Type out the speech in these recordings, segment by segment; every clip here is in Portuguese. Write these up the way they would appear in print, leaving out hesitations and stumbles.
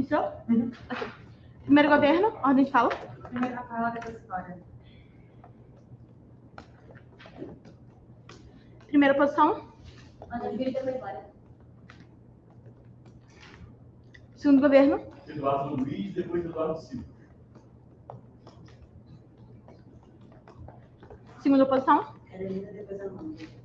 Iniciou? Ok. Primeiro governo, ordem de fala. Primeiro Rafaela, depois História. Primeira posição. Ana Júlia, depois História. Segundo governo. Eduardo Luiz, depois Eduardo Silva. Segunda posição. Carolina, depois Amanda.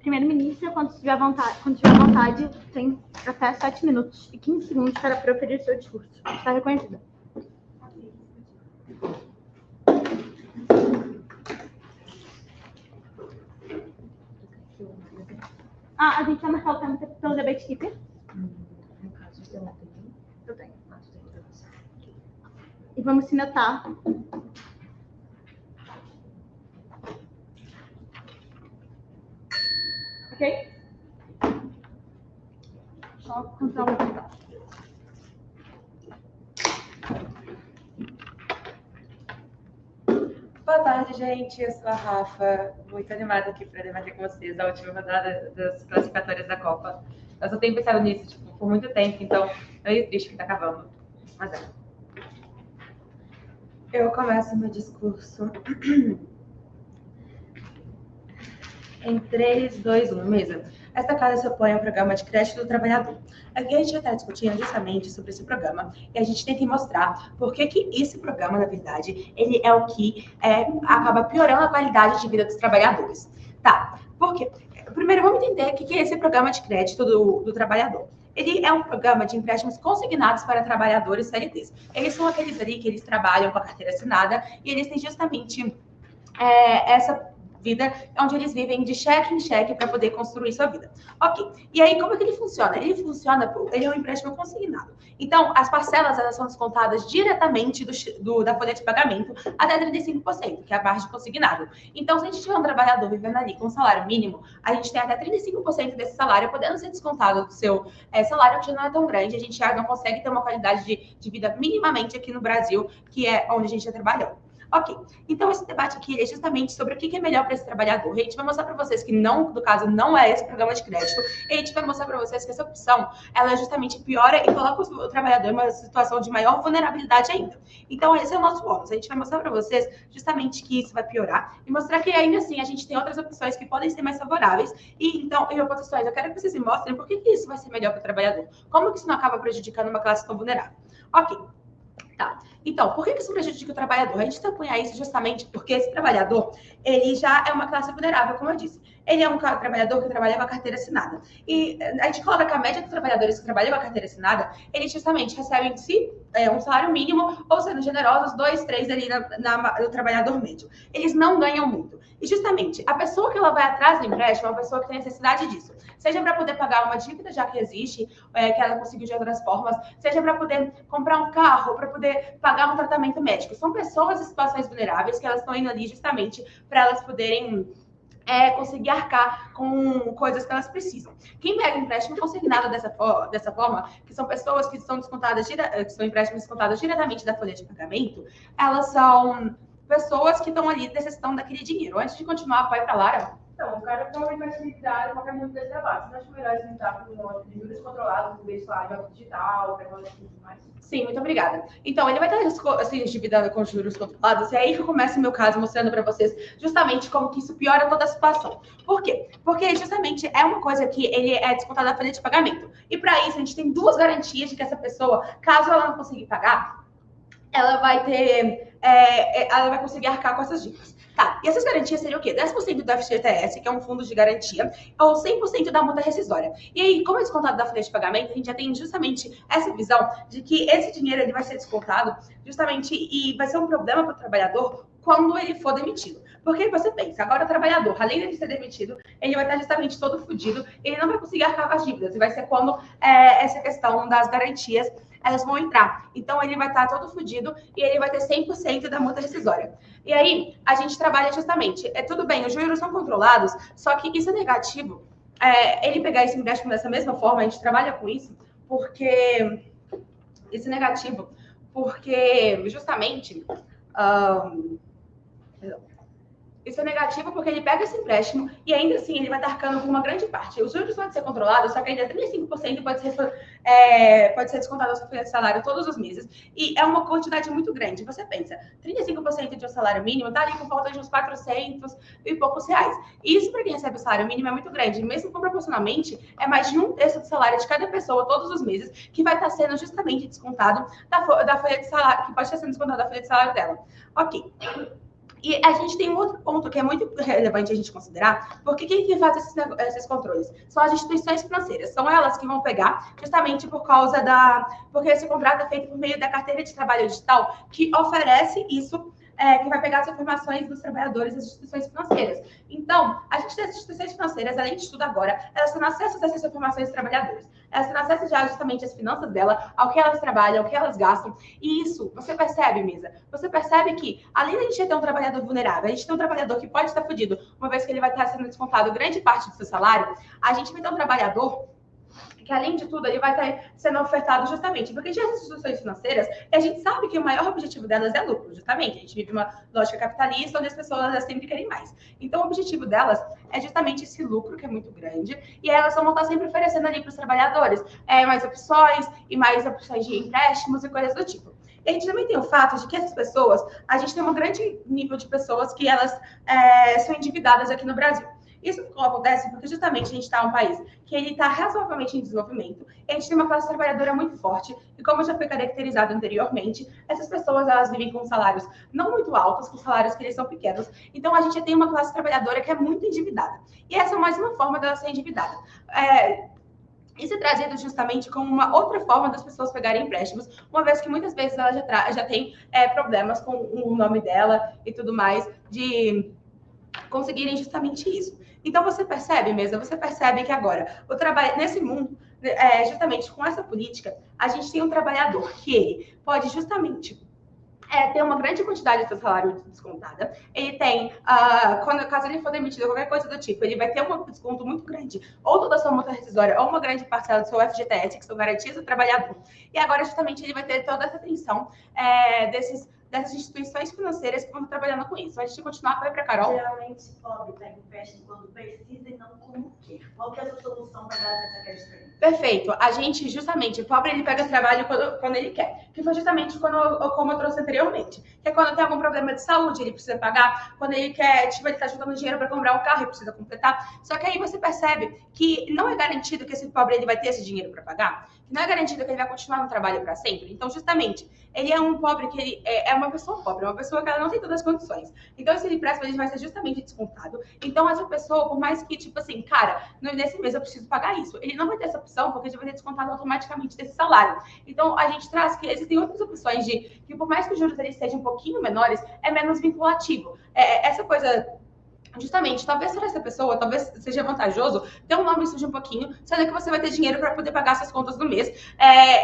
Primeiro-ministro, quando tiver vontade, tem até 7 minutos e 15 segundos para proferir seu discurso. Está reconhecida. A gente vai marcar o tempo pelo debate keeper? No caso, você não tem? Eu tenho. E vamos se notar. Ok? Só controlar o tempo. Boa tarde, gente. Eu sou a Rafa, muito animada aqui para debater com vocês a última rodada das classificatórias da Copa. Eu só tenho pensado nisso por muito tempo, então é meio triste que está acabando. Mas é. Eu começo meu discurso em 3, 2, 1, mesa. Esta casa se opõe ao programa de crédito do trabalhador. Aqui a gente vai estar discutindo justamente sobre esse programa e a gente tenta mostrar por que esse programa, na verdade, ele é o que acaba piorando a qualidade de vida dos trabalhadores. Tá, por quê? Primeiro, vamos entender o que é esse programa de crédito do trabalhador. Ele é um programa de empréstimos consignados para trabalhadores CLTs. Eles são aqueles ali que eles trabalham com a carteira assinada e eles têm justamente essa vida onde eles vivem de cheque em cheque para poder construir sua vida. Ok. E aí, como é que ele funciona? Ele é um empréstimo consignado. Então, as parcelas, elas são descontadas diretamente da folha de pagamento até 35%, que é a margem consignado. Então, se a gente tiver um trabalhador vivendo ali com um salário mínimo, a gente tem até 35% desse salário podendo ser descontado do seu salário, que já não é tão grande, a gente já não consegue ter uma qualidade de vida minimamente aqui no Brasil, que é onde a gente está trabalhando. Ok, então esse debate aqui é justamente sobre o que é melhor para esse trabalhador. A gente vai mostrar para vocês que não, no caso, não é esse programa de crédito. E a gente vai mostrar para vocês que essa opção, ela justamente piora e coloca o trabalhador em uma situação de maior vulnerabilidade ainda. Então esse é o nosso ônus. A gente vai mostrar para vocês justamente que isso vai piorar e mostrar que ainda assim a gente tem outras opções que podem ser mais favoráveis. E então, em oposições, eu quero que vocês me mostrem por que isso vai ser melhor para o trabalhador. Como que isso não acaba prejudicando uma classe tão vulnerável? Ok. Tá. Então, por que isso prejudica o trabalhador? A gente está apoiando isso justamente porque esse trabalhador, ele já é uma classe vulnerável, como eu disse. Ele é um trabalhador que trabalha com a carteira assinada. E a gente coloca que a média dos trabalhadores que trabalham com a carteira assinada, eles justamente recebem um salário mínimo, ou sendo generosos, 2, 3 ali no trabalhador médio. Eles não ganham muito. E justamente, a pessoa que ela vai atrás do empréstimo é uma pessoa que tem necessidade disso. Seja para poder pagar uma dívida já que existe, que ela conseguiu de outras formas, seja para poder comprar um carro, para poder pagar um tratamento médico. São pessoas em situações vulneráveis que elas estão indo ali justamente para elas poderem conseguir arcar com coisas que elas precisam. Quem pega empréstimo consignado dessa forma, que são pessoas que são descontadas, que são empréstimos descontados diretamente da folha de pagamento, elas são pessoas que estão ali necessitando daquele dinheiro. Antes de continuar, vai para Lara. Então, o cara provavelmente vai se liquidar em qualquer momento desse trabalho. Você acha melhor tentar com um de juros controlados, em vez de falar de algo digital, para tudo mais? Sim, muito obrigada. Então, ele vai estar se endividando com juros controlados, e é aí que começa o meu caso, mostrando para vocês justamente como que isso piora toda a situação. Por quê? Porque justamente é uma coisa que ele é descontado da folha de pagamento. E para isso, a gente tem duas garantias de que essa pessoa, caso ela não conseguir pagar, ela vai conseguir arcar com essas dívidas. Tá, e essas garantias seriam o quê? 10% do FGTS, que é um fundo de garantia, ou 100% da multa rescisória. E aí, como é descontado da folha de pagamento, a gente já tem justamente essa visão de que esse dinheiro ele vai ser descontado justamente e vai ser um problema para o trabalhador quando ele for demitido. Porque você pensa, agora o trabalhador, além de ser demitido, ele vai estar justamente todo fodido, ele não vai conseguir arcar com as dívidas, e vai ser quando essa questão das garantias elas vão entrar. Então, ele vai estar todo fodido e ele vai ter 100% da multa rescisória. E aí, a gente trabalha justamente, tudo bem, os juros são controlados, só que isso é negativo. Ele pegar esse empréstimo dessa mesma forma, a gente trabalha com isso, porque isso é negativo, porque justamente Isso é negativo porque ele pega esse empréstimo e ainda assim ele vai estar arcando com uma grande parte. Os juros podem ser controlados, só que ainda 35% pode ser descontado da sua folha de salário todos os meses. E é uma quantidade muito grande. Você pensa, 35% de um salário mínimo está ali por volta de uns 400 e poucos reais. E isso para quem recebe o salário mínimo é muito grande. Mesmo proporcionalmente, é mais de 1/3 do salário de cada pessoa todos os meses que vai estar sendo justamente descontado da folha de salário, que pode estar sendo descontado da folha de salário dela. Ok. E a gente tem um outro ponto que é muito relevante a gente considerar, porque quem faz esses controles são as instituições financeiras. São elas que vão pegar, justamente por causa porque esse contrato é feito por meio da carteira de trabalho digital, que oferece isso, que vai pegar as informações dos trabalhadores das instituições financeiras. Então, a gente tem as instituições financeiras, além de tudo agora, elas têm acesso a essas informações dos trabalhadores. Elas têm acesso já justamente às finanças dela, ao que elas trabalham, ao que elas gastam. E isso, você percebe, Misa? Você percebe que, além de a gente ter um trabalhador vulnerável, a gente tem um trabalhador que pode estar fudido, uma vez que ele vai estar sendo descontado grande parte do seu salário, a gente vai ter um trabalhador que, além de tudo, ele vai estar sendo ofertado justamente porque as instituições financeiras, a gente sabe que o maior objetivo delas é lucro, justamente. A gente vive uma lógica capitalista onde as pessoas elas sempre querem mais. Então, o objetivo delas é justamente esse lucro, que é muito grande, e elas vão estar sempre oferecendo ali para os trabalhadores mais opções e mais opções de empréstimos e coisas do tipo. E a gente também tem o fato de que essas pessoas, a gente tem um grande nível de pessoas que elas são endividadas aqui no Brasil. Isso acontece porque justamente a gente está em um país que ele está razoavelmente em desenvolvimento, a gente tem uma classe trabalhadora muito forte, e como já foi caracterizado anteriormente, essas pessoas elas vivem com salários não muito altos, com salários que eles são pequenos, então a gente tem uma classe trabalhadora que é muito endividada. E essa é mais uma forma dela ser endividada. Isso é trazido justamente como uma outra forma das pessoas pegarem empréstimos, uma vez que muitas vezes ela já tem problemas com o nome dela e tudo mais, de conseguirem justamente isso. Então, você percebe que agora, o trabalho nesse mundo, justamente com essa política, a gente tem um trabalhador que ele pode justamente ter uma grande quantidade do seu salário descontada. Ele tem, caso ele for demitido, qualquer coisa do tipo, ele vai ter um desconto muito grande, ou toda a sua multa rescisória, ou uma grande parcela do seu FGTS, que são garantias do trabalhador. E agora, justamente, ele vai ter toda essa atenção dessas instituições financeiras que vão estar trabalhando com isso. A gente continuar, vai para a Carol. Geralmente, pobre pega empréstimo quando precisa e não como quer. Qual que é a sua solução para dar essa questão? Perfeito. A gente, justamente, o pobre, ele pega trabalho quando ele quer. Que foi justamente como eu trouxe anteriormente. Que é quando tem algum problema de saúde, ele precisa pagar. Quando ele quer, ele está juntando dinheiro para comprar um carro e precisa completar. Só que aí você percebe que não é garantido que esse pobre ele vai ter esse dinheiro para pagar. Que não é garantido que ele vai continuar no trabalho para sempre. Então, justamente, ele é um pobre que ele é uma pessoa pobre, uma pessoa que ela não tem todas as condições. Então, esse empréstimo ele vai ser justamente descontado. Então, essa pessoa, por mais que, tipo assim, cara, nesse mês eu preciso pagar isso, ele não vai ter essa opção porque já vai ter descontado automaticamente desse salário. Então, a gente traz que existem outras opções que, por mais que os juros eles sejam um pouquinho menores, é menos vinculativo. Essa coisa... Justamente, talvez para essa pessoa, talvez seja vantajoso ter um nome sujo um pouquinho, sendo que você vai ter dinheiro para poder pagar suas contas do mês,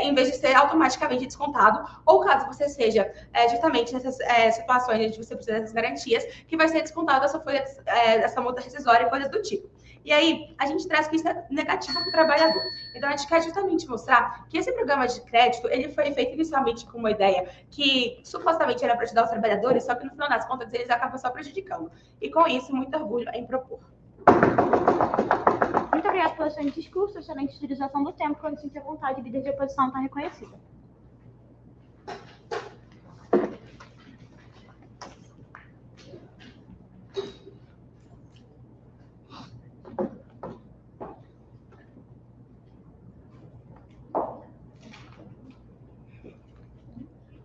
em vez de ser automaticamente descontado, ou caso você seja justamente nessas situações onde você precisa dessas garantias, que vai ser descontado essa folha, essa multa rescisória e coisas do tipo. E aí, a gente traz que isso é negativo para o trabalhador. Então, a gente quer justamente mostrar que esse programa de crédito, ele foi feito inicialmente com uma ideia que supostamente era para ajudar os trabalhadores, só que no final das contas eles acabam só prejudicando. E com isso, muito orgulho em propor. Muito obrigada pelo excelente discurso, excelente utilização do tempo. Quando sentir vontade, líder de oposição está reconhecida.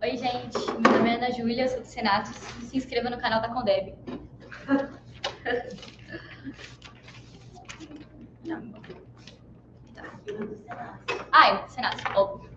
Oi, gente. Meu nome é Ana Júlia, eu sou do Senato. Se inscreva no canal da Condeb. É, Senato, óbvio.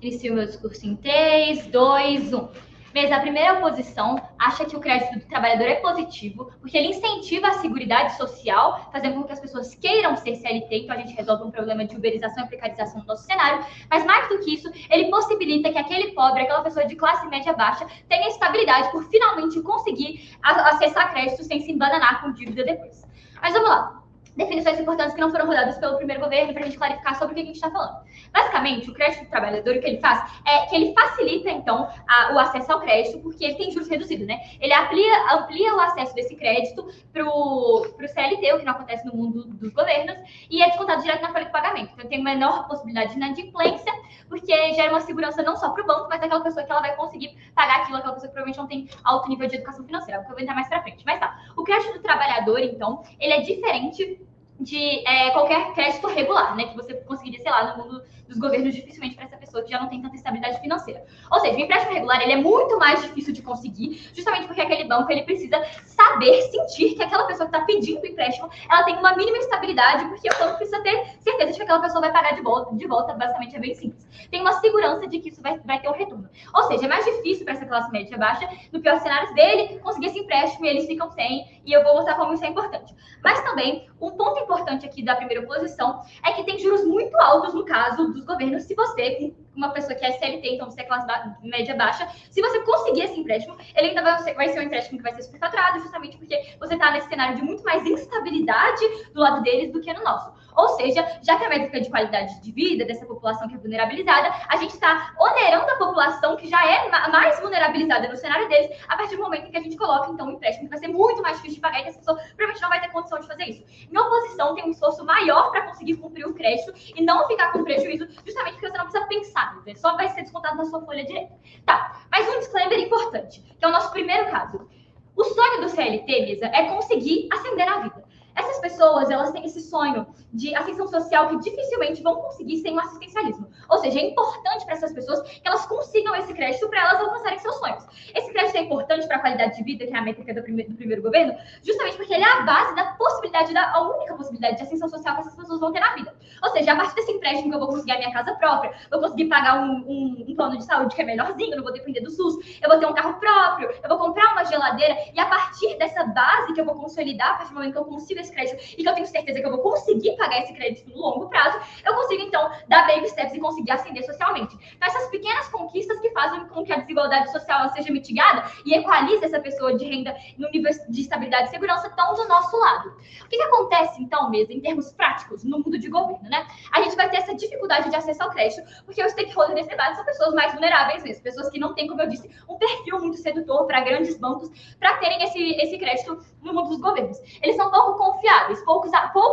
Inicio meu discurso em 3, 2, 1. Mas a primeira oposição acha que o crédito do trabalhador é positivo, porque ele incentiva a seguridade social, fazendo com que as pessoas queiram ser CLT, então a gente resolve um problema de uberização e precarização no nosso cenário, mas mais do que isso, ele possibilita que aquele pobre, aquela pessoa de classe média baixa, tenha estabilidade por finalmente conseguir acessar crédito sem se embananar com dívida depois. Mas vamos lá. Definições importantes que não foram rodadas pelo primeiro governo para a gente clarificar sobre o que a gente está falando. Basicamente, o crédito do trabalhador, o que ele faz é que ele facilita, então, o acesso ao crédito, porque ele tem juros reduzidos, né? Ele amplia o acesso desse crédito para o CLT, o que não acontece no mundo dos governos, e é descontado direto na folha de pagamento. Então, tem uma menor possibilidade de inadimplência, porque gera uma segurança não só para o banco, mas aquela pessoa que ela vai conseguir pagar aquilo, aquela pessoa que provavelmente não tem alto nível de educação financeira, que eu vou entrar mais para frente. Mas tá, o crédito do trabalhador, então, ele é diferente de qualquer crédito regular, né? Que você conseguiria, sei lá, no mundo dos governos, dificilmente para essa pessoa que já não tem tanta estabilidade financeira. Ou seja, o empréstimo regular, ele é muito mais difícil de conseguir, justamente porque aquele banco, ele precisa saber, sentir que aquela pessoa que está pedindo o empréstimo, ela tem uma mínima estabilidade, porque o banco precisa ter certeza de que aquela pessoa vai pagar de volta, basicamente é bem simples. Tem uma segurança de que isso vai ter um retorno. Ou seja, é mais difícil para essa classe média baixa, no pior cenário dele, conseguir esse empréstimo e eles ficam sem, e eu vou mostrar como isso é importante. Mas também, um ponto importante aqui da primeira posição é que tem juros muito altos no caso dos governos. Se você, uma pessoa que é CLT, então você é classe média baixa, se você conseguir esse empréstimo, ele ainda vai ser um empréstimo que vai ser superfaturado, justamente porque você está nesse cenário de muito mais instabilidade do lado deles do que no nosso. Ou seja, já que a métrica de qualidade de vida dessa população que é vulnerabilizada, a gente está onerando a população que já é mais vulnerabilizada no cenário deles, a partir do momento em que a gente coloca, então, um empréstimo que vai ser muito mais difícil de pagar e que essa pessoa provavelmente não vai ter condição de fazer isso. Em oposição, tem um esforço maior para conseguir cumprir o crédito e não ficar com prejuízo, justamente porque você não precisa pensar, né? Só vai ser descontado na sua folha direta. Tá, mas um disclaimer importante, que é o nosso primeiro caso. O sonho do CLT, Mesa, é conseguir ascender na vida. Essas pessoas, elas têm esse sonho de ascensão social que dificilmente vão conseguir sem o assistencialismo. Ou seja, é importante para essas pessoas que elas consigam esse crédito para elas alcançarem seus sonhos. Esse crédito é importante para a qualidade de vida, que é a métrica do primeiro governo, justamente porque ele é a base da possibilidade, a única possibilidade de ascensão social que essas pessoas vão ter na vida. Ou seja, a partir desse empréstimo que eu vou conseguir a minha casa própria, vou conseguir pagar um plano de saúde que é melhorzinho, não vou depender do SUS, eu vou ter um carro próprio, eu vou comprar uma geladeira, e a partir dessa base que eu vou consolidar, a partir do momento que eu consigo esse crédito e que eu tenho certeza que eu vou conseguir pagar esse crédito no longo prazo, eu consigo, então, dar baby steps e conseguir ascender socialmente. Então, essas pequenas conquistas que fazem com que a desigualdade social seja mitigada e equalize essa pessoa de renda no nível de estabilidade e segurança estão do nosso lado. O que acontece, então, mesmo, em termos práticos, no mundo de governo, né? A gente vai ter essa dificuldade de acesso ao crédito, porque os stakeholders desse debate são pessoas mais vulneráveis mesmo, pessoas que não têm, como eu disse, um perfil muito sedutor para grandes bancos para terem esse crédito no mundo dos governos. Eles são pouco confiáveis, pouco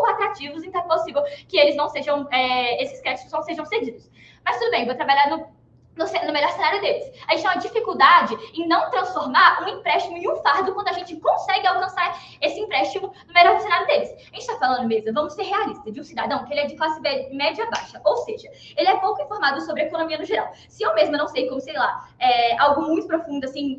atrativos, então é possível que eles não sejam, esses créditos não sejam cedidos. Mas tudo bem, vou trabalhar no melhor cenário deles. A gente tem uma dificuldade em não transformar um empréstimo em um fardo quando a gente consegue alcançar esse empréstimo no melhor cenário deles. A gente está falando mesmo, vamos ser realistas, de um cidadão que ele é de classe média baixa, ou seja, ele é pouco informado sobre a economia no geral. Se eu mesma não sei como, sei lá, algo muito profundo assim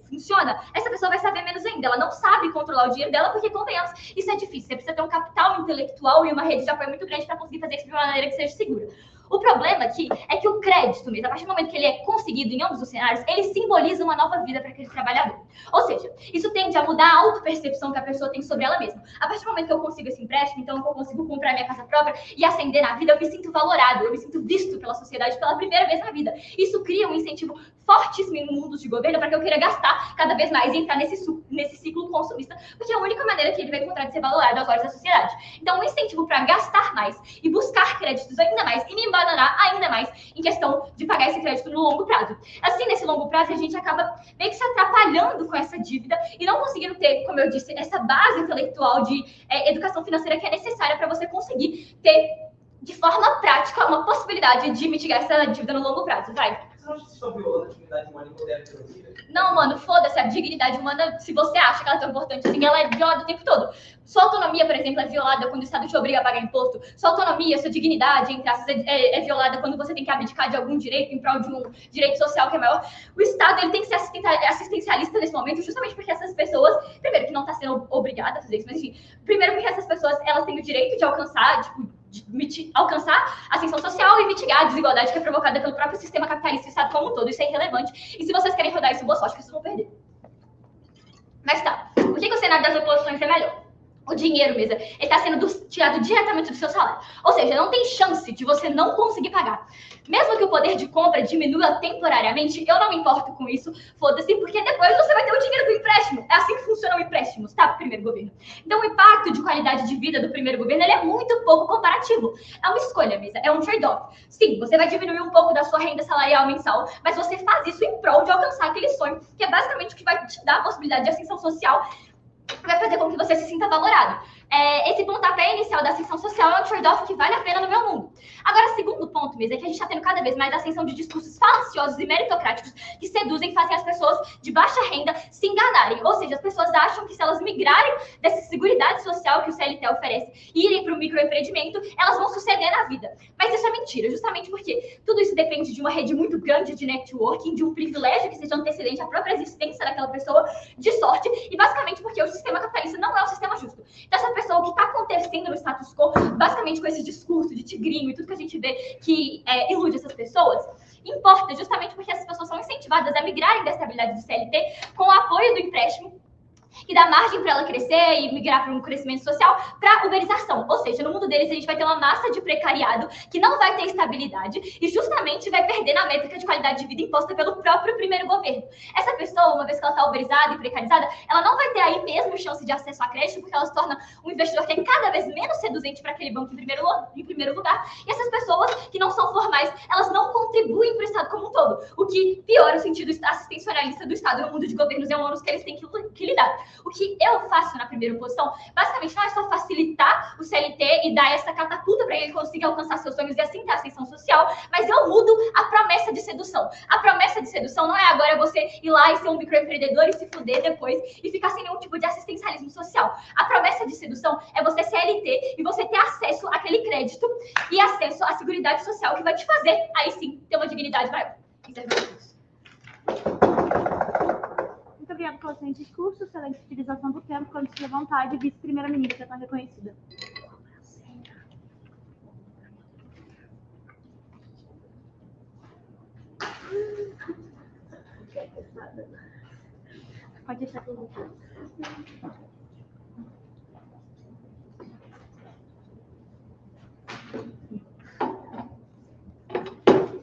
funciona, essa pessoa vai saber menos ainda. Ela não sabe controlar o dinheiro dela, porque, convenhamos, isso é difícil. Você precisa ter um capital intelectual e uma rede de apoio muito grande para conseguir fazer isso de uma maneira que seja segura. O problema aqui é que o crédito mesmo, a partir do momento que ele é conseguido em ambos os cenários, ele simboliza uma nova vida para aquele trabalhador. Ou seja, isso tende a mudar a autopercepção que a pessoa tem sobre ela mesma. A partir do momento que eu consigo esse empréstimo, então eu consigo comprar minha casa própria e ascender na vida, eu me sinto valorado, eu me sinto visto pela sociedade pela primeira vez na vida. Isso cria um incentivo fortíssimo em mundos de governo para que eu queira gastar cada vez mais e entrar nesse ciclo consumista, porque é a única maneira que ele vai encontrar de ser valorado aos olhos da sociedade. Então, um incentivo para gastar mais e buscar créditos ainda mais e me embananar ainda mais em questão de pagar esse crédito no longo prazo. Assim, nesse longo prazo, a gente acaba meio que se atrapalhando com essa dívida e não conseguindo ter, como eu disse, essa base intelectual de educação financeira que é necessária para você conseguir ter, de forma prática, uma possibilidade de mitigar essa dívida no longo prazo. Vai. Vocês não acham que estão violando a dignidade humana em poder economia? Não, mano, foda-se, a dignidade humana, se você acha que ela é tão importante assim, ela é violada o tempo todo. Sua autonomia, por exemplo, é violada quando o Estado te obriga a pagar imposto. Sua autonomia, sua dignidade, entre aspas, é violada quando você tem que abdicar de algum direito em prol de um direito social que é maior. O Estado, ele tem que ser assistencialista nesse momento, justamente porque essas pessoas, primeiro, que não está sendo obrigada a fazer isso, mas enfim, primeiro porque essas pessoas, elas têm o direito de alcançar, alcançar a ascensão social e mitigar a desigualdade que é provocada pelo próprio sistema capitalista e Estado como um todo. Isso é irrelevante. E se vocês querem rodar isso, boa sorte, que vocês vão perder. Mas tá. Por que o cenário das oposições é melhor? O dinheiro mesmo, ele está sendo tirado diretamente do seu salário. Ou seja, não tem chance de você não conseguir pagar. Mesmo que o poder de compra diminua temporariamente, eu não me importo com isso, foda-se, porque depois você vai ter o dinheiro do empréstimo. É assim que funcionam empréstimos, tá? Pro primeiro governo. Então, o impacto de qualidade de vida do primeiro governo, ele é muito pouco comparativo. É uma escolha mesmo, é um trade-off. Sim, você vai diminuir um pouco da sua renda salarial mensal, mas você faz isso em prol de alcançar aquele sonho, que é basicamente o que vai te dar a possibilidade de ascensão social, vai fazer com que você se sinta valorado. Esse pontapé inicial da ascensão social é um trade-off que vale a pena no meu mundo. Agora, segundo ponto mesmo, é que a gente está tendo cada vez mais a ascensão de discursos falaciosos e meritocráticos que seduzem e fazem as pessoas de baixa renda se enganarem. Ou seja, as pessoas acham que se elas migrarem dessa seguridade social que o CLT oferece e irem para o microempreendimento, elas vão suceder na vida. Mas isso é mentira, justamente porque tudo isso depende de uma rede muito grande de networking, de um privilégio que seja antecedente à própria existência daquela pessoa, de sorte, e basicamente porque o sistema capitalista não é um sistema justo. Então, essa pessoa, o que está acontecendo no status quo, basicamente com esse discurso de tigrinho e tudo que a gente vê que ilude essas pessoas, importa justamente porque essas pessoas são incentivadas a migrarem da estabilidade do CLT com o apoio do empréstimo, que dá margem para ela crescer e migrar para um crescimento social, para uberização. Ou seja, no mundo deles, a gente vai ter uma massa de precariado que não vai ter estabilidade e justamente vai perder na métrica de qualidade de vida imposta pelo próprio primeiro governo. Essa pessoa, uma vez que ela está uberizada e precarizada, ela não vai ter aí mesmo chance de acesso a crédito, porque ela se torna um investidor que é cada vez menos seduzente para aquele banco em primeiro lugar. E essas pessoas que não são formais, elas não contribuem para o Estado como um todo, o que piora o sentido assistencialista do Estado no mundo de governos, é um ônus que eles têm que lidar. O que eu faço na primeira posição, basicamente, não é só facilitar o CLT e dar essa catapulta para ele conseguir alcançar seus sonhos e assim ter ascensão social, mas eu mudo a promessa de sedução. A promessa de sedução não é agora você ir lá e ser um microempreendedor e se fuder depois e ficar sem nenhum tipo de assistencialismo social. A promessa de sedução é você CLT e você ter acesso àquele crédito e acesso à seguridade social que vai te fazer, aí sim, ter uma dignidade maior. Muito obrigada pelo seu discurso, excelente utilização do tempo, quando tiver vontade, vice-primeira-ministra está reconhecida. Pode deixar que eu vou.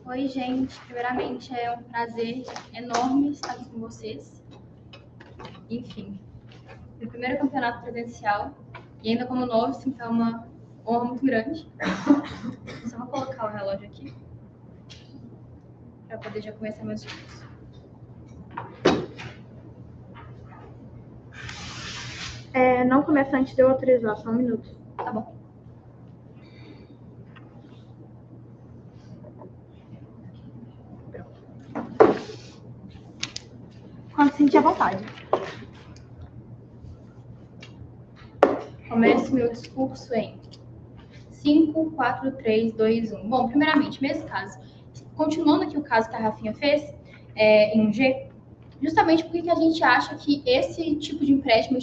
Oi, gente. Primeiramente, é um prazer enorme estar aqui com vocês. Enfim, meu primeiro campeonato presencial, e ainda como novice, então é uma honra muito grande. Só vou colocar o relógio aqui, para poder já começar meus discursos. Não começa antes de eu autorizar, só um minuto. Tá bom. Quando sentir à vontade. Começo meu discurso em 5, 4, 3, 2, 1. Bom, primeiramente, mesmo caso, continuando aqui o caso que a Rafinha fez, em G, justamente porque a gente acha que esse tipo de empréstimo,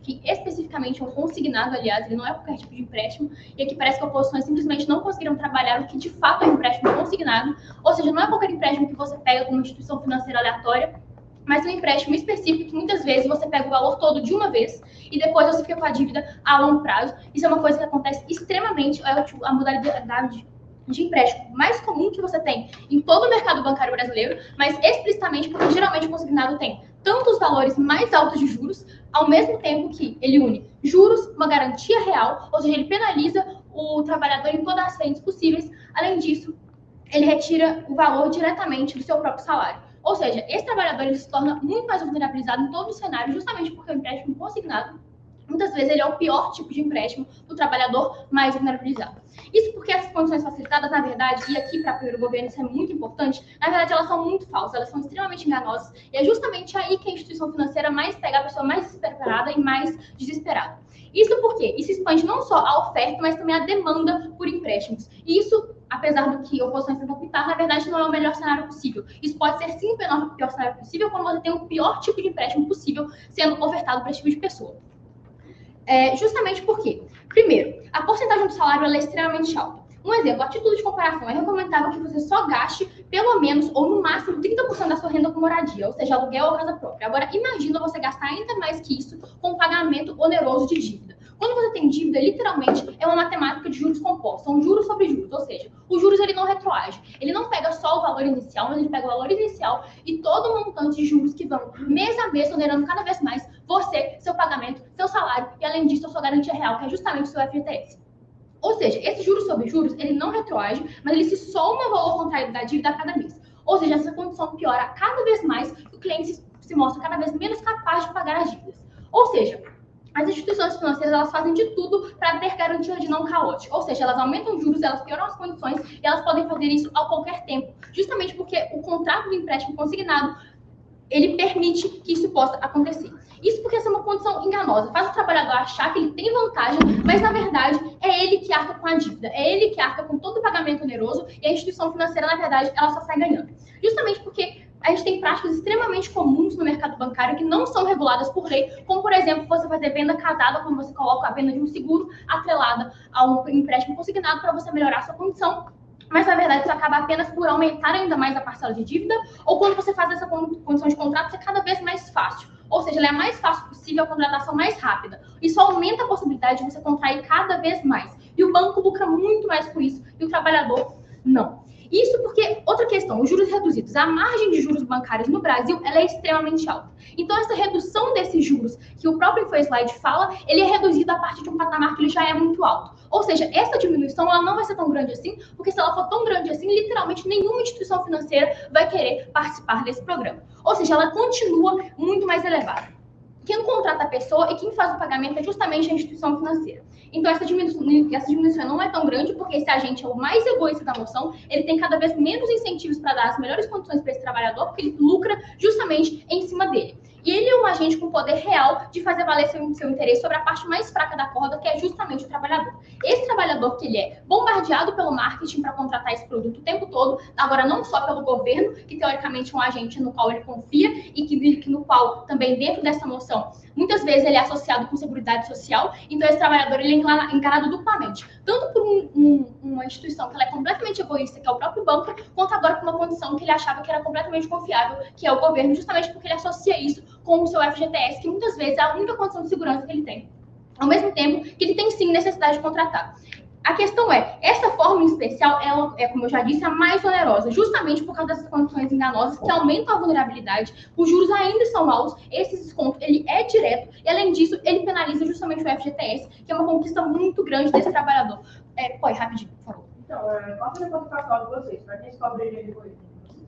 que especificamente é um consignado, aliás, ele não é qualquer tipo de empréstimo, e aqui parece que oposições simplesmente não conseguiram trabalhar o que de fato é um empréstimo consignado, ou seja, não é qualquer empréstimo que você pega com uma instituição financeira aleatória, mas um empréstimo específico que muitas vezes você pega o valor todo de uma vez e depois você fica com a dívida a longo prazo. Isso é uma coisa que acontece extremamente, é a modalidade de empréstimo mais comum que você tem em todo o mercado bancário brasileiro, mas explicitamente porque geralmente o consignado tem tanto os valores mais altos de juros, ao mesmo tempo que ele une juros, uma garantia real, ou seja, ele penaliza o trabalhador em todas as frentes possíveis. Além disso, ele retira o valor diretamente do seu próprio salário. Ou seja, esse trabalhador ele se torna muito mais vulnerabilizado em todo o cenário, justamente porque o empréstimo consignado, muitas vezes, ele é o pior tipo de empréstimo do trabalhador mais vulnerabilizado. Isso porque essas condições facilitadas, na verdade, e aqui para o primeiro governo isso é muito importante, na verdade elas são muito falsas, elas são extremamente enganosas, e é justamente aí que a instituição financeira mais pega a pessoa mais desesperada e mais desesperada. Isso porque isso expande não só a oferta, mas também a demanda por empréstimos. E isso, apesar do que oposições tentam optar, na verdade não é o melhor cenário possível. Isso pode ser sim o pior cenário possível quando você tem o pior tipo de empréstimo possível sendo ofertado para esse tipo de pessoa. Justamente porque, primeiro, a porcentagem do salário ela é extremamente alta. Um exemplo, a título de comparação, é recomendável que você só gaste pelo menos ou no máximo 30% da sua renda com moradia, ou seja, aluguel ou casa própria. Agora, imagina você gastar ainda mais que isso com um pagamento oneroso de dívida. Quando você tem dívida, literalmente, é uma matemática de juros compostos, são juros sobre juros, ou seja, os juros ele não retroage. Ele não pega só o valor inicial, mas ele pega o valor inicial e todo o montante de juros que vão mês a mês, onerando cada vez mais você, seu pagamento, seu salário e, além disso, a sua garantia real, que é justamente o seu FGTS. Ou seja, esse juros sobre juros, ele não retroage, mas ele se soma ao valor contraído da dívida a cada mês. Ou seja, essa condição piora cada vez mais e o cliente se mostra cada vez menos capaz de pagar as dívidas. Ou seja, as instituições financeiras, elas fazem de tudo para ter garantia de não calote. Ou seja, elas aumentam os juros, elas pioram as condições e elas podem fazer isso a qualquer tempo. Justamente porque o contrato do empréstimo consignado, ele permite que isso possa acontecer. Isso porque essa é uma condição enganosa. Faz o trabalhador achar que ele tem vantagem, mas, na verdade, é ele que arca com a dívida. É ele que arca com todo o pagamento oneroso e a instituição financeira, na verdade, ela só sai ganhando. Justamente porque a gente tem práticas extremamente comuns no mercado bancário que não são reguladas por lei, como, por exemplo, você fazer venda casada, quando você coloca a venda de um seguro atrelada a um empréstimo consignado para você melhorar a sua condição. Mas, na verdade, isso acaba apenas por aumentar ainda mais a parcela de dívida, ou quando você faz essa condição de contrato, isso é cada vez mais fácil. Ou seja, ela é a mais fácil possível, a contratação mais rápida. Isso aumenta a possibilidade de você contrair cada vez mais. E o banco lucra muito mais com isso, e o trabalhador não. Isso porque, outra questão, os juros reduzidos. A margem de juros bancários no Brasil, ela é extremamente alta. Então, essa redução desses juros, que o próprio InfoSlide fala, ele é reduzido a partir de um patamar que ele já é muito alto. Ou seja, essa diminuição, ela não vai ser tão grande assim, porque se ela for tão grande assim, literalmente nenhuma instituição financeira vai querer participar desse programa. Ou seja, ela continua muito mais elevada. Quem contrata a pessoa e quem faz o pagamento é justamente a instituição financeira. Então, essa diminuição não é tão grande, porque esse agente é o mais egoísta da moção, ele tem cada vez menos incentivos para dar as melhores condições para esse trabalhador, porque ele lucra justamente em cima dele. E ele é um agente com poder real de fazer valer seu interesse sobre a parte mais fraca da corda, que é justamente o trabalhador. Esse trabalhador que ele é bombardeado pelo marketing para contratar esse produto o tempo todo, agora não só pelo governo, que teoricamente é um agente no qual ele confia e no qual também dentro dessa moção, muitas vezes ele é associado com Seguridade Social, então esse trabalhador ele é encarado duplamente, tanto por uma instituição que ela é completamente egoísta, que é o próprio banco, quanto agora por uma condição que ele achava que era completamente confiável, que é o governo, justamente porque ele associa isso com o seu FGTS, que muitas vezes é a única condição de segurança que ele tem. Ao mesmo tempo que ele tem, sim, necessidade de contratar. A questão é, essa forma em especial, ela é, como eu já disse, a mais onerosa, justamente por causa dessas condições enganosas que aumentam a vulnerabilidade, os juros ainda são altos, esse desconto, ele é direto, e além disso, ele penaliza justamente o FGTS, que é uma conquista muito grande desse trabalhador. Pode, rapidinho, por favor. Então, qual foi a pontuação de vocês? Para quem descobre ele depois?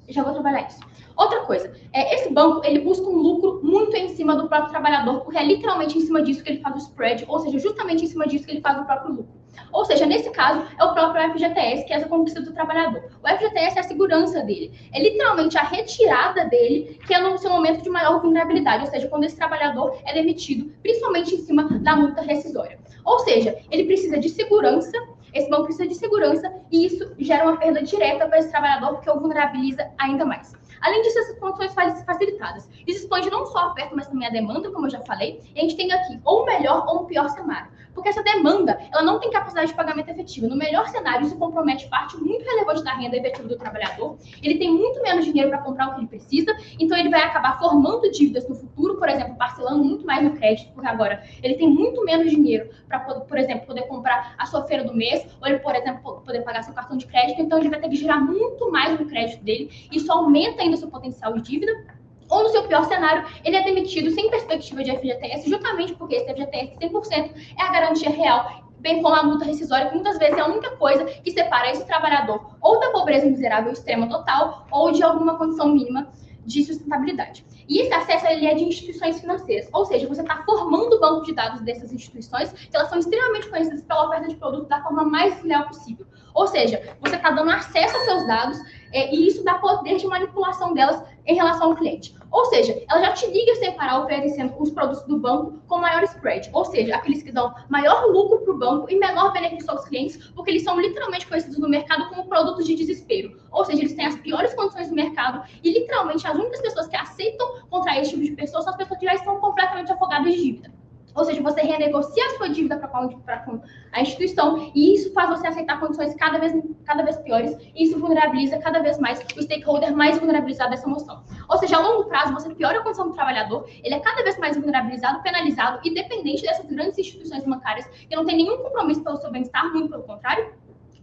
Já vou trabalhar isso. Outra coisa, esse banco, ele busca um lucro muito em cima do próprio trabalhador, porque é literalmente em cima disso que ele faz o spread, ou seja, justamente em cima disso que ele faz o próprio lucro. Ou seja, nesse caso, é o próprio FGTS, que é essa conquista do trabalhador. O FGTS é a segurança dele. É literalmente a retirada dele, que é no seu momento de maior vulnerabilidade, ou seja, quando esse trabalhador é demitido, principalmente em cima da multa rescisória. Ou seja, ele precisa de segurança, esse banco precisa de segurança, e isso gera uma perda direta para esse trabalhador, porque o vulnerabiliza ainda mais. Além disso, essas condições facilitadas. Isso expande não só a oferta, mas também a demanda, como eu já falei. E a gente tem aqui ou um melhor ou um pior cenário. Porque essa demanda, ela não tem capacidade de pagamento efetivo. No melhor cenário, isso compromete parte muito relevante da renda efetiva do trabalhador. Ele tem muito menos dinheiro para comprar o que ele precisa, então ele vai acabar formando dívidas no futuro, por exemplo, parcelando muito mais no crédito, porque agora ele tem muito menos dinheiro para, por exemplo, poder comprar a sua feira do mês, ou ele, por exemplo, poder pagar seu cartão de crédito, então ele vai ter que girar muito mais no crédito dele. Isso aumenta ainda o seu potencial de dívida. Ou, no seu pior cenário, ele é demitido sem perspectiva de FGTS, justamente porque esse FGTS 100% é a garantia real, bem como a multa rescisória, que muitas vezes é a única coisa que separa esse trabalhador ou da pobreza miserável extrema total, ou de alguma condição mínima de sustentabilidade. E esse acesso ele é de instituições financeiras, ou seja, você está formando o banco de dados dessas instituições, que elas são extremamente conhecidas pela oferta de produto da forma mais leal possível. Ou seja, você está dando acesso aos seus dados e isso dá poder de manipulação delas em relação ao cliente. Ou seja, ela já te liga sem parar oferecendo os produtos do banco com maior spread, ou seja, aqueles que dão maior lucro para o banco e menor benefício aos clientes, porque eles são literalmente conhecidos no mercado como produtos de desespero. Ou seja, eles têm as piores condições do mercado e literalmente as únicas pessoas que aceitam contrair esse tipo de pessoa são as pessoas que já estão completamente afogadas de dívida. Ou seja, você renegocia a sua dívida com a instituição e isso faz você aceitar condições cada vez piores e isso vulnerabiliza cada vez mais o stakeholder mais vulnerabilizado dessa moção. Ou seja, a longo prazo, você piora a condição do trabalhador, ele é cada vez mais vulnerabilizado, penalizado e dependente dessas grandes instituições bancárias que não têm nenhum compromisso pelo seu bem-estar, muito pelo contrário.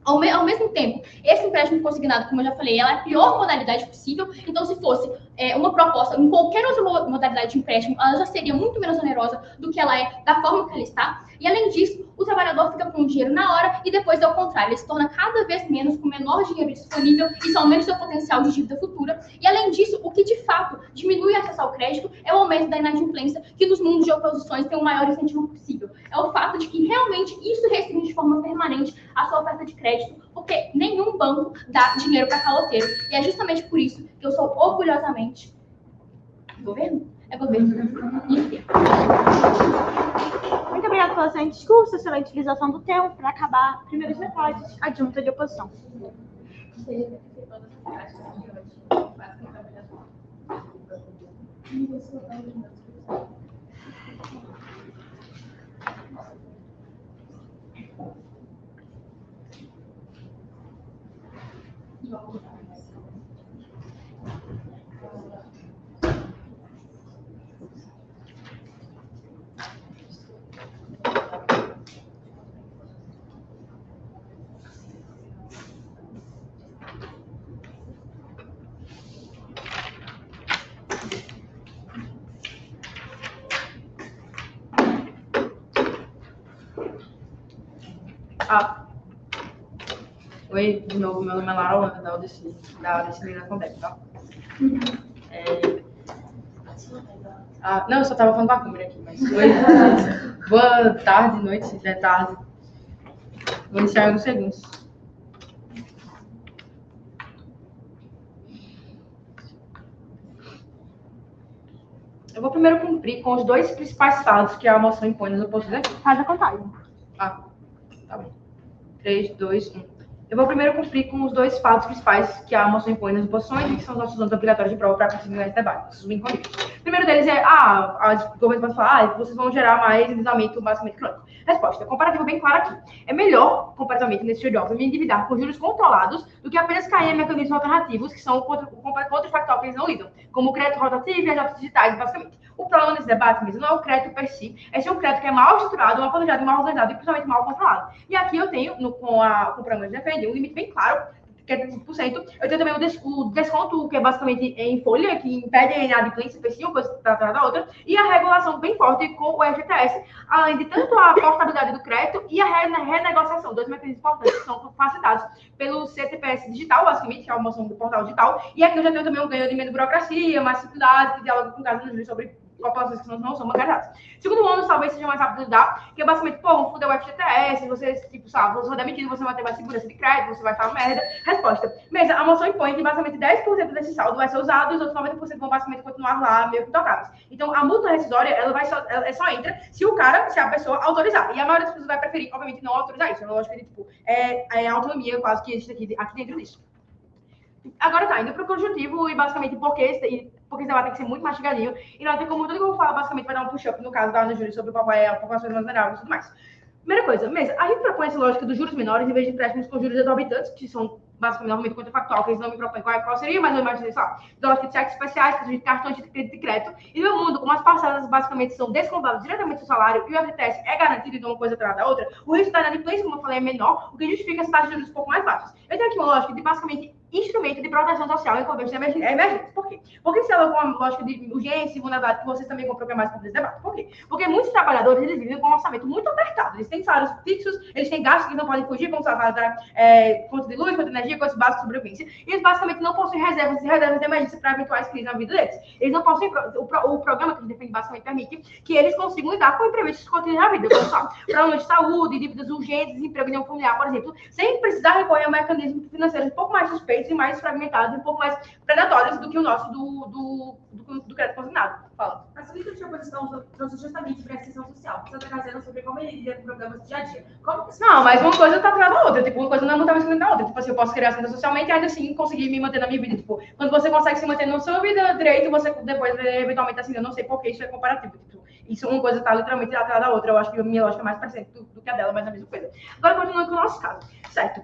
Ao mesmo tempo, esse empréstimo consignado, como eu já falei, ela é a pior modalidade possível. Então, se fosse uma proposta em qualquer outra modalidade de empréstimo, ela já seria muito menos onerosa do que ela é da forma que ela está. E, além disso, o trabalhador fica com o dinheiro na hora e depois, ao contrário, ele se torna cada vez menos com menor dinheiro disponível, isso aumenta o seu potencial de dívida futura. E, além disso, o que, de fato, diminui o acesso ao crédito é o aumento da inadimplência, que nos mundos de oposições tem o maior incentivo possível. É o fato de que, realmente, isso restringe de forma permanente a sua oferta de crédito, porque nenhum banco dá dinheiro para caloteiro. E é justamente por isso que eu sou orgulhosamente governo. Enfim. Muito obrigada pelo excelente discurso, excelente utilização do tempo. Para acabar, primeiros detalhes, adjunta de oposição. Oi, de novo, meu nome é Lara Holanda, da disciplina Condep, tá? Não, eu só tava falando com a câmera aqui, mas oi. Boa tarde, noite, se é tarde. Vou iniciar em alguns segundos. Eu vou primeiro cumprir com os dois principais fatos que a moção impõe nos opositores aqui. Faz a contagem. Tá bom. 3, 2, 1. Eu vou primeiro cumprir com os dois fatos principais que a moção impõe nas oposições e que são os nossos anos obrigatórios de prova para conseguir esse debate. Esses bem conhecidos. O primeiro deles é, o governo pode falar, vocês vão gerar mais endividamento basicamente crônico. Resposta, comparativo bem claro aqui. É melhor, comparativamente nesse trade-off, me endividar com juros controlados do que apenas cair em mecanismos alternativos que são contra o factual que eles não lidam, como o crédito rotativo e as notas digitais, basicamente. O problema nesse debate mesmo não é o crédito per si, é se um crédito que é mal estruturado, mal planejado, mal organizado e principalmente mal controlado. E aqui eu tenho, com o programa de defende, um limite bem claro, que é 30%. Eu tenho também o desconto, que é basicamente em folha, que impede a inadimplência, uma coisa atrás da outra, e a regulação bem forte com o FGTS, além de tanto a portabilidade do crédito e a renegociação, dois mecanismos importantes que são facilitados pelo CTPS digital, basicamente, que é a moção do portal digital, e aqui eu já tenho também um ganho de menos burocracia, mais simplicidade, diálogo com casos no sobre populações que não são bancarizadas. Segundo ônus, talvez seja mais rápido de dar, que é basicamente, vamos fuder o FGTS, você, tipo, sabe, você for demitido, você vai ter mais segurança de crédito, você vai estar merda. Resposta. Mesa, a moção impõe que basicamente 10% desse saldo vai ser usado e os outros 90% vão basicamente continuar lá meio que tocados. Então, a multa rescisória, ela só entra se a pessoa autorizar. E a maioria das pessoas vai preferir, obviamente, não autorizar isso. É lógico que, tipo, é a autonomia quase que existe aqui dentro disso. Agora tá, indo para o conjuntivo e basicamente porque esse debate tem que ser muito mastigadinho e não tem como tudo que eu vou falar basicamente vai dar um push-up no caso da Ana Júlia sobre o papai e a população vulnerável e tudo mais. Primeira coisa, mesa, a gente propõe essa lógica dos juros menores em vez de empréstimos com juros exorbitantes, que são basicamente normalmente contrafactual, que eles não me propõem qual seria, mas eu imagino isso, lógica de cheques especiais, de cartões de crédito. E no mundo, como as parcelas basicamente são descontadas diretamente do salário e o FGTS é garantido de uma coisa atrás da outra, o risco da inadimplência, como eu falei, é menor, o que justifica as taxas de juros um pouco mais baixas. Eu tenho aqui uma lógica de basicamente instrumento de proteção social em contexto de emergência. Por quê? Porque se ela com uma lógica de urgência e vulnerabilidade, que vocês também vão programar mais para esse debate. Por quê? Porque muitos trabalhadores, eles vivem com um orçamento muito apertado. Eles têm salários fixos, eles têm gastos que não podem fugir, como salário da conta de luz, conta de energia, coisas básicas de sobrevivência. E eles basicamente não possuem reservas de emergência para eventuais crises na vida deles. Eles não possuem, o programa que a gente defende basicamente permite que eles consigam lidar com imprevistos cotidianos na vida. Então, sabe, problemas de saúde, dívidas urgentes, desemprego de um familiar, por exemplo, sem precisar recorrer a mecanismos financeiros um pouco mais suspeitos e mais fragmentados, um pouco mais predatórios do que o nosso do crédito consignado. Fala. As críticas de oposição trouxe justamente para a extensão social. Você está trazendo sobre como ele lida com programas do dia a dia. Não, mas uma coisa está atrás da outra. Tipo, uma coisa não está mais da outra. Tipo assim, eu posso criar ascendência socialmente e ainda assim conseguir me manter na minha vida. Tipo, quando você consegue se manter na sua vida direito, você depois, eventualmente, assim, eu não sei porque isso é comparativo. Tipo, Isso, uma coisa está literalmente atrás da outra. Eu acho que a minha lógica é mais parecida do que a dela, mas é a mesma coisa. Agora, continuando com o nosso caso, certo?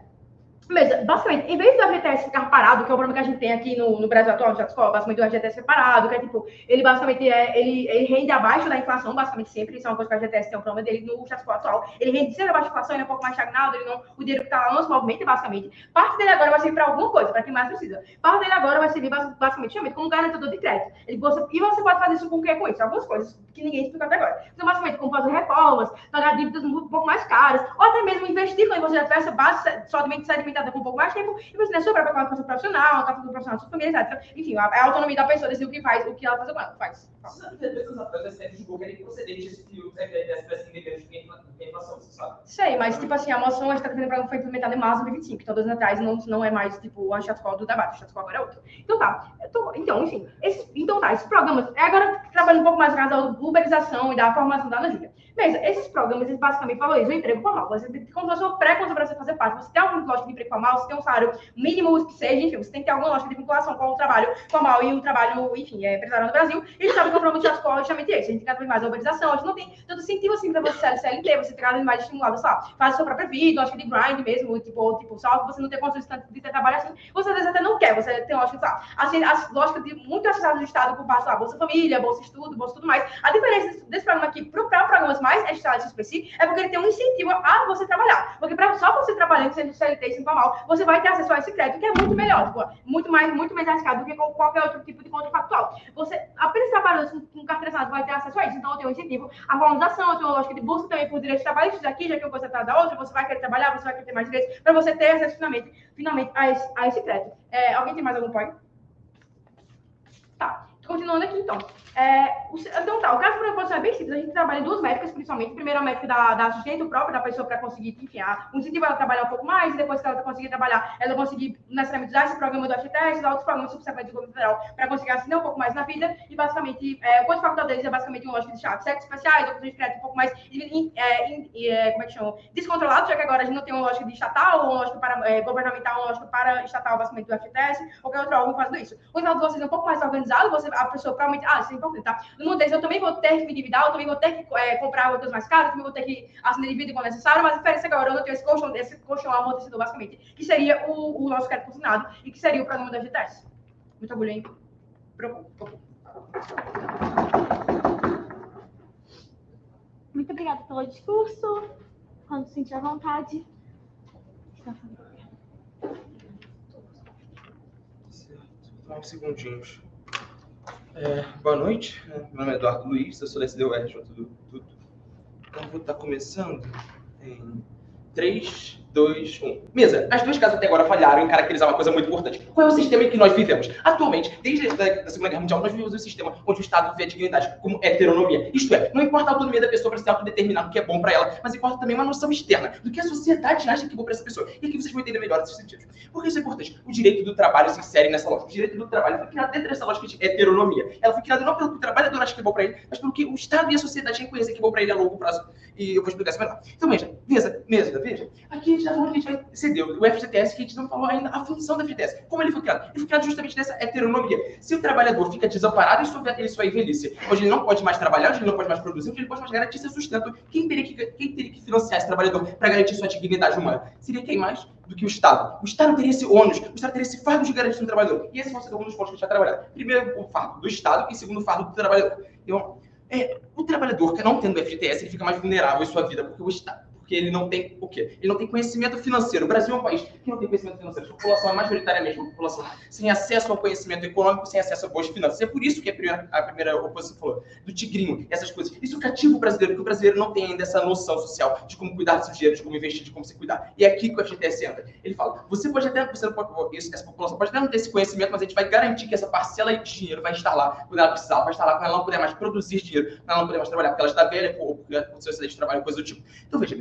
Beleza, basicamente, em vez do FGTS ficar parado, que é o problema que a gente tem aqui no Brasil atual, no status quo, basicamente o FGTS é parado, que é tipo, ele basicamente ele rende abaixo da inflação, basicamente sempre, isso é uma coisa que o FGTS tem um problema dele no status quo atual, ele rende sempre abaixo da inflação, ele é um pouco mais estagnado, o dinheiro que está lá não se movimenta, basicamente. Parte dele agora vai servir para alguma coisa, para quem mais precisa. Parte dele agora vai servir basicamente como garantidor de crédito. E você pode fazer isso com o que? Com isso? Algumas coisas que ninguém explicou até agora. Então, basicamente, como fazer reformas, pagar dívidas um pouco mais caras, ou até mesmo investir quando você já tiver essa base somente sedimentada com um pouco mais tempo, e você tem sua própria qualificação profissional, a qualificação profissional da sua família, etc. Enfim, a autonomia da pessoa decidir o que faz, o que ela faz ou não faz. Sabe que vezes atrás a série julgou que era improcedente esse que o FGTS tivesse níveis de inflação, você sabe? Sei, mas tipo assim, a moção está defendendo foi implementada em março de 2025, então 2 anos atrás não é mais tipo o status quo do debate, o status quo agora é outro. Então tá, então, enfim, esses programas, agora trabalhando um pouco mais na casa da uberização e da formação da Ana Júlia. Mas esses programas, eles basicamente valorizam o emprego formal. Você tem como se fosse uma pré-condição para você fazer parte. Você tem alguma lógica de emprego formal, você tem um salário mínimo que seja, enfim, você tem que ter alguma lógica de vinculação com o trabalho formal e o trabalho, enfim, empresarial no Brasil. E a gente sabe que o problema do status quo é justamente esse. A gente tem cada vez mais a uberização, a gente não tem tanto incentivo assim para você CLT, você tem cada vez mais estimulado, sabe? Faz a sua própria vida, lógica de grind mesmo, tipo, só que você não tem condições de ter trabalho assim, você às vezes até não quer, você tem lógica, sabe? Assim, as lógicas de muito acessadas do Estado por parte da Bolsa Família, Bolsa Estudo, Bolsa tudo mais. A diferença desse programa aqui para programas mais estados é porque ele tem um incentivo a você trabalhar. Porque só você trabalhando, sendo CLT e sendo formal, você vai ter acesso a esse crédito, que é muito melhor, tipo, muito mais arriscado do que qualquer outro tipo de contrafactual. Você apenas trabalhando com carteira assinada vai ter acesso a isso. Então, eu tenho um incentivo à valorização, eu tenho uma lógica de busca também por direitos trabalhistas aqui, já que uma coisa atrás da outra, você vai querer trabalhar, você vai querer ter mais direitos, para você ter acesso finalmente a esse crédito. Alguém tem mais algum point? Tá. Continuando aqui, então. Então, tá, o caso de produção é bem simples. A gente trabalha em 2 métricas, principalmente. Primeiro, a métrica da assistente própria da pessoa para conseguir, enfim, o incentivo ela trabalhar um pouco mais, e depois que ela conseguir trabalhar, ela conseguir necessariamente usar esse programa do FGTS, usar outros programas subsequentes do governo federal para conseguir assinar um pouco mais na vida. E, basicamente, o quanto facultado deles é basicamente uma lógica de certos especiais, opções de crédito um pouco mais, como é que chama? Descontrolado, já que agora a gente não tem uma lógica de estatal, ou uma lógica para governamental, uma lógica para estatal, basicamente, do FGTS, ou qualquer outro órgão fazendo isso. O resultado de vocês é um pouco mais organizado, a pessoa provavelmente, isso é importante, tá? No mundo deles, eu também vou ter que me endividar, eu também vou ter que comprar outras mais caras, eu também vou ter que assinar dívida quando necessário, mas a diferença é que agora eu não tenho esse colchão amortecedor, basicamente, que seria o nosso crédito consignado e que seria o programa da FGTS. Muito orgulho, hein? Muito obrigada pelo discurso. Quando se sentir à vontade. Só uns segundinhos. Boa noite, meu nome é Eduardo Luiz, eu sou da SDUR junto do tudo. Então, vou estar começando em 3, 2, 1. Mesa, as 2 casas até agora falharam em caracterizar uma coisa muito importante. Qual é o sistema em que nós vivemos? Atualmente, desde a Segunda Guerra Mundial, nós vivemos um sistema onde o Estado vê a dignidade como heteronomia. Isto é, não importa a autonomia da pessoa para se autodeterminar o que é bom para ela, mas importa também uma noção externa do que a sociedade acha que é bom para essa pessoa. E aqui vocês vão entender melhor esses sentidos. Por que isso é importante? O direito do trabalho se insere nessa lógica. O direito do trabalho foi criado dentro dessa lógica de heteronomia. Ela foi criada não pelo que o trabalhador acha que é bom para ele, mas pelo que o Estado e a sociedade reconhecem que é bom para ele a longo prazo. E eu vou explicar isso melhor. Então, veja. Aqui a gente está falando que a gente vai ceder o FGTS, que a gente não falou ainda a função do FGTS. Como ele foi criado? Ele foi criado justamente nessa heteronomia. Se o trabalhador fica desamparado em sua velhice, onde ele não pode mais trabalhar, onde ele não pode mais produzir, onde ele não pode mais garantir seu sustento, quem teria que financiar esse trabalhador para garantir sua dignidade humana? Seria quem mais do que o Estado? O Estado teria esse ônus, o Estado teria esse fardo de garantir o trabalhador. E esse vai ser um dos pontos que a gente vai trabalhar. Primeiro, o fardo do Estado e segundo, o fardo do trabalhador. Então, o trabalhador que não tendo o FGTS, ele fica mais vulnerável em sua vida, porque o Estado, porque ele não tem o quê? Ele não tem conhecimento financeiro. O Brasil é um país que não tem conhecimento financeiro. A população é majoritariamente uma população sem acesso ao conhecimento econômico, sem acesso a boas finanças. É por isso que a primeira oposição falou do tigrinho, essas coisas. Isso cativa o brasileiro, porque o brasileiro não tem ainda essa noção social de como cuidar do seu dinheiro, de como investir, de como se cuidar. E é aqui que o FGTS entra. Ele fala, essa população pode até não ter esse conhecimento, mas a gente vai garantir que essa parcela de dinheiro vai estar lá quando ela precisar, vai estar lá quando ela não puder mais produzir dinheiro, quando ela não puder mais trabalhar, porque ela está velha, ou porque a sociedade de trabalho, coisa do tipo. Então, veja,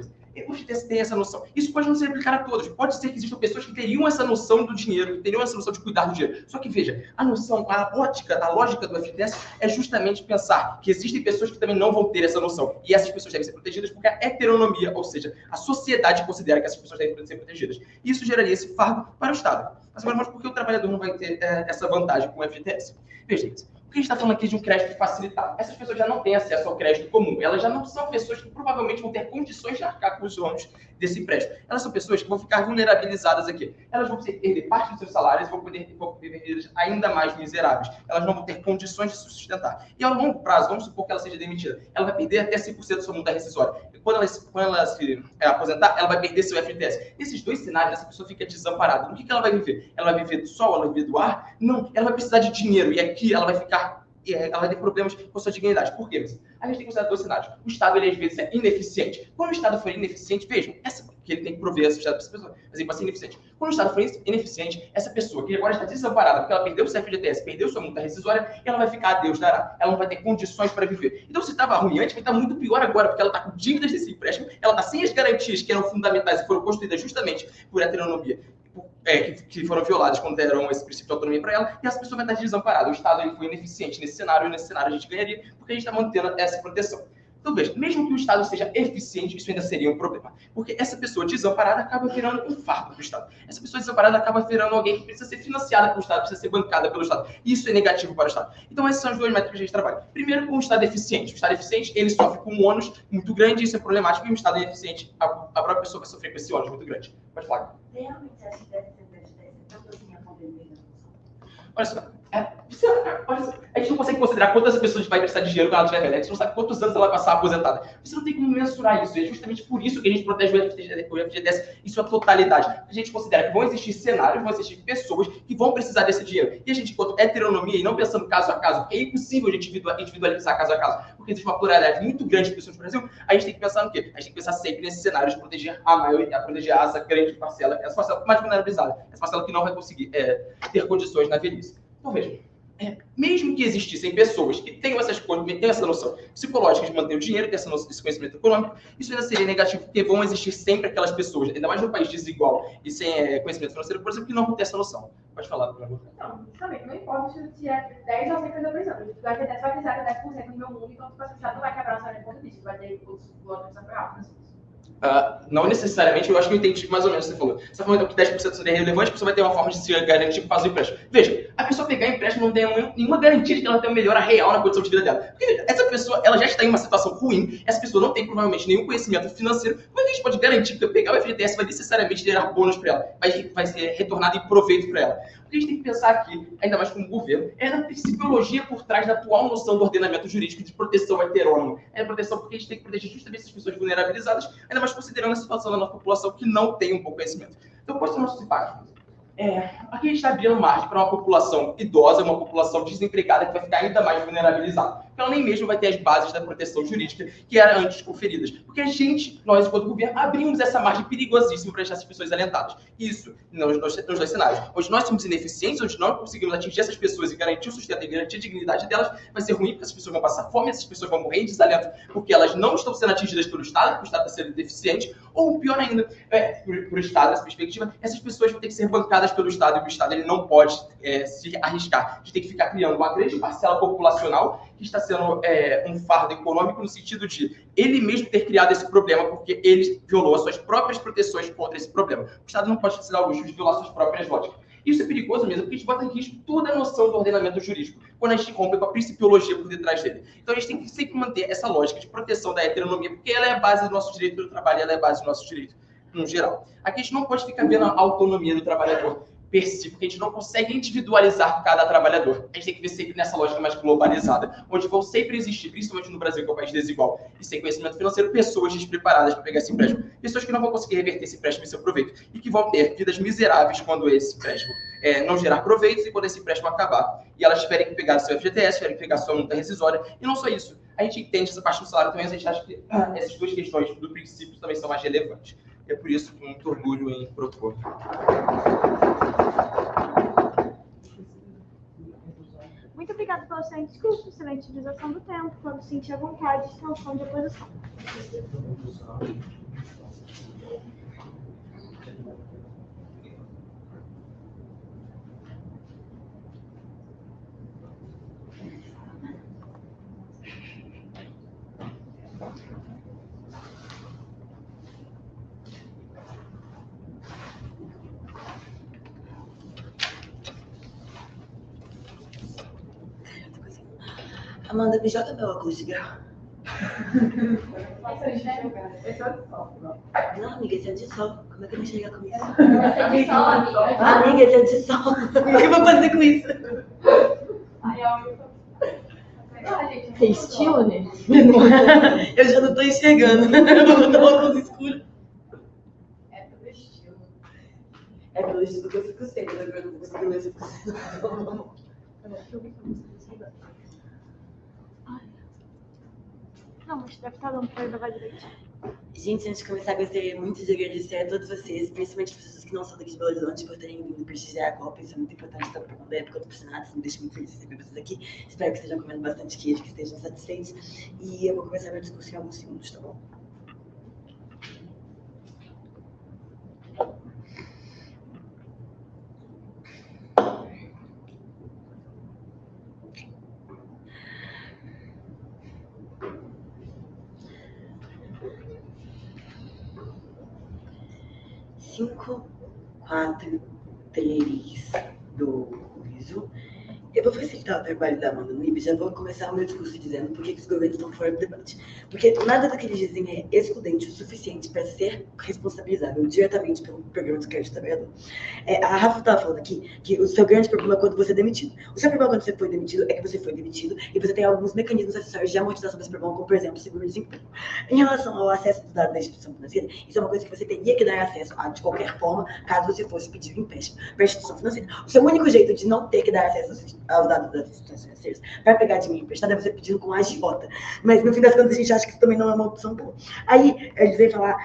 o FGTS tem essa noção. Isso pode não ser aplicado a todos. Pode ser que existam pessoas que teriam essa noção do dinheiro, que teriam essa noção de cuidar do dinheiro. Só que, veja, a noção, a ótica, a lógica do FGTS é justamente pensar que existem pessoas que também não vão ter essa noção. E essas pessoas devem ser protegidas porque a heteronomia, ou seja, a sociedade considera que essas pessoas devem ser protegidas. E isso geraria esse fardo para o Estado. Mas agora, por que o trabalhador não vai ter essa vantagem com o FGTS? Veja, gente, Porque a gente está falando aqui de um crédito facilitado. Essas pessoas já não têm acesso ao crédito comum. Elas já não são pessoas que provavelmente vão ter condições de arcar com os ônus desse empréstimo. Elas são pessoas que vão ficar vulnerabilizadas aqui. Elas vão perder parte dos seus salários e vão poder viver ainda mais miseráveis. Elas não vão ter condições de se sustentar. E ao longo prazo, vamos supor que ela seja demitida, ela vai perder até 5% da sua multa rescisória. E quando ela se aposentar, ela vai perder seu FGTS. Nesses dois cenários, essa pessoa fica desamparada. No que ela vai viver? Ela vai viver do sol? Ela vai viver do ar? Não, ela vai precisar de dinheiro. E aqui ela vai ela vai ter problemas com a sua dignidade. Por quê? A gente tem que considerar dois cenários. O Estado, ele às vezes é ineficiente. Quando o Estado for ineficiente, vejam, que ele tem que prover essa Estado para essa pessoa, mas ele vai ser ineficiente. Quando o Estado for ineficiente, essa pessoa que agora está desamparada, porque ela perdeu o seu FGTS, perdeu sua multa rescisória, ela vai ficar a Deus dará. Ela não vai ter condições para viver. Então, se estava ruim antes, vai estar muito pior agora, porque ela está com dívidas desse empréstimo, ela está sem as garantias que eram fundamentais e foram construídas justamente por heteronomia, que foram violadas quando deram esse princípio de autonomia para ela, e essa pessoa vai estar desamparada. O Estado ele foi ineficiente nesse cenário, e nesse cenário a gente ganharia, porque a gente está mantendo essa proteção. Então, veja, mesmo que o Estado seja eficiente, isso ainda seria um problema. Porque essa pessoa desamparada acaba virando um fardo para o Estado. Essa pessoa desamparada acaba virando alguém que precisa ser financiada pelo Estado, precisa ser bancada pelo Estado. Isso é negativo para o Estado. Então, esses são os dois métodos que a gente trabalha. Primeiro, com o Estado eficiente. O Estado eficiente, ele sofre com um ônus muito grande, isso é problemático. E o Estado ineficiente, a própria pessoa vai sofrer com esse ônus muito grande. Pode falar. Realmente, acho que deve ser tanto assim a pandemia. Olha só, a gente não consegue considerar quantas pessoas vai precisar de dinheiro quando ela estiver velha. A gente não sabe quantos anos ela vai passar aposentada. Você não tem como mensurar isso. E é justamente por isso que a gente protege o FGTS em sua totalidade. A gente considera que vão existir cenários, vão existir pessoas que vão precisar desse dinheiro. E a gente, enquanto heteronomia, e não pensando caso a caso, porque é impossível a gente individualizar caso a caso, porque existe uma pluralidade muito grande de pessoas no Brasil, a gente tem que pensar no quê? A gente tem que pensar sempre nesse cenário de proteger a maioria, proteger essa grande parcela, essa parcela mais vulnerabilizada, essa parcela que não vai conseguir ter condições na velhice. Então, veja, mesmo que existissem pessoas que tenham essa noção psicológica de manter o dinheiro, ter esse conhecimento econômico, isso ainda seria negativo, porque vão existir sempre aquelas pessoas, ainda mais num país desigual e sem conhecimento financeiro, por exemplo, que não vão ter essa noção. Pode falar, por favor. Não, justamente, não importa se é 10 ou 52 anos. O FGTS vai precisar ter 10% do meu mundo, então o Estado não vai quebrar o salário por conta disso, vai ter outros votos apoiados. Não necessariamente, eu acho que eu entendi mais ou menos o que você falou. Você está falando que 10% seria relevante, a pessoa vai ter uma forma de se garantir que faz o empréstimo. Veja, a pessoa pegar empréstimo não tem nenhuma garantia de que ela tem uma melhora real na condição de vida dela. Porque essa pessoa, ela já está em uma situação ruim, essa pessoa não tem provavelmente nenhum conhecimento financeiro. Como é que a gente pode garantir que pegar o FGTS vai necessariamente gerar bônus para ela? Vai ser retornado em proveito para ela? O que a gente tem que pensar aqui, ainda mais como governo, é na principiologia por trás da atual noção do ordenamento jurídico de proteção heterônoma. É a proteção porque a gente tem que proteger justamente essas pessoas vulnerabilizadas, ainda mais considerando a situação da nossa população que não tem um bom conhecimento. Então, quais são os nossos impactos? Aqui a gente está abrindo margem para uma população idosa, uma população desempregada que vai ficar ainda mais vulnerabilizada. Porque ela nem mesmo vai ter as bases da proteção jurídica que eram antes conferidas. Porque nós, enquanto governo, abrimos essa margem perigosíssima para deixar essas pessoas alentadas. Isso nos dois cenários. Onde nós somos ineficientes, onde não conseguimos atingir essas pessoas e garantir o sustento e garantir a dignidade delas, vai ser ruim porque essas pessoas vão passar fome, essas pessoas vão morrer em desalento porque elas não estão sendo atingidas pelo Estado, porque o Estado está sendo deficiente, ou pior ainda, por Estado, nessa perspectiva, essas pessoas vão ter que ser bancadas pelo Estado, e o Estado ele não pode se arriscar de ter que ficar criando uma grande parcela populacional que está sendo um fardo econômico no sentido de ele mesmo ter criado esse problema porque ele violou as suas próprias proteções contra esse problema. O Estado não pode se dar o luxo de violar suas próprias lógicas. Isso é perigoso mesmo, porque a gente bota em risco toda a noção do ordenamento jurídico, quando a gente rompe com a principiologia por detrás dele. Então a gente tem que sempre manter essa lógica de proteção da heteronomia, porque ela é a base do nosso direito do trabalho, ela é a base do nosso direito no geral. Aqui a gente não pode ficar vendo a autonomia do trabalhador per si, porque a gente não consegue individualizar cada trabalhador. A gente tem que ver sempre nessa lógica mais globalizada, onde vão sempre existir, principalmente no Brasil, que é um país desigual e sem conhecimento financeiro, pessoas despreparadas para pegar esse empréstimo. Pessoas que não vão conseguir reverter esse empréstimo em seu proveito e que vão ter vidas miseráveis quando esse empréstimo não gerar proveitos e quando esse empréstimo acabar. E elas tiverem que pegar seu FGTS, tiverem que pegar sua multa rescisória. E não só isso. A gente entende essa parte do salário também, mas a gente acha que essas duas questões do princípio também são mais relevantes. E é por isso que muito orgulho em propor. Muito obrigada pelo excelente discurso, excelente utilização do tempo. Quando sentir a vontade, extensão de oposição. Amanda, me joga meu óculos de grau. Não, amiga, esse é de sol. Como é que eu vou enxergar com isso? Esse é de sol, amiga. Amiga, esse é de sol. O que eu vou fazer com isso? Estilo, né? Eu já não tô enxergando. Eu vou botar óculos escuros. É pelo estilo. É pelo estilo que eu fico sem, né? Eu não consigo ler, eu fico sem. Não, mas deve estar dando pra gravar direito. Gente, antes de começar, gostaria muito de agradecer a todos vocês, principalmente as pessoas que não são daqui de Belo Horizonte, por terem vindo prestigiar a Copa. Isso é muito importante, tanto para a época quanto para o Senado. Isso me deixa muito feliz de receber vocês aqui. Espero que estejam comendo bastante queijo, que estejam satisfeitos. E eu vou começar meu discurso em alguns segundos, tá bom? Cinco, 4, 3, 2, 1. Eu vou facilitar o trabalho da Amanda no IB, já vou começar o meu discurso dizendo por que os governos estão fora do debate. Porque nada do que eles dizem é excludente o suficiente para ser responsabilizável diretamente pelo programa de crédito trabalhador. A Rafa estava falando aqui que o seu grande problema é quando você é demitido. O seu problema quando você foi demitido é que você foi demitido e você tem alguns mecanismos acessórios de amortização desse problema, como, por exemplo, seguro-desemprego. Em relação ao acesso dos dados da instituição financeira, isso é uma coisa que você teria que dar acesso a de qualquer forma, caso você fosse pedir um empréstimo para a instituição financeira. O seu único jeito de não ter que dar acesso aos dados das instituições financeiras para pegar dinheiro emprestado é você pedindo com agiota. Mas, no fim das contas, a gente acha que isso também não é uma opção boa. Aí, eles vêm falar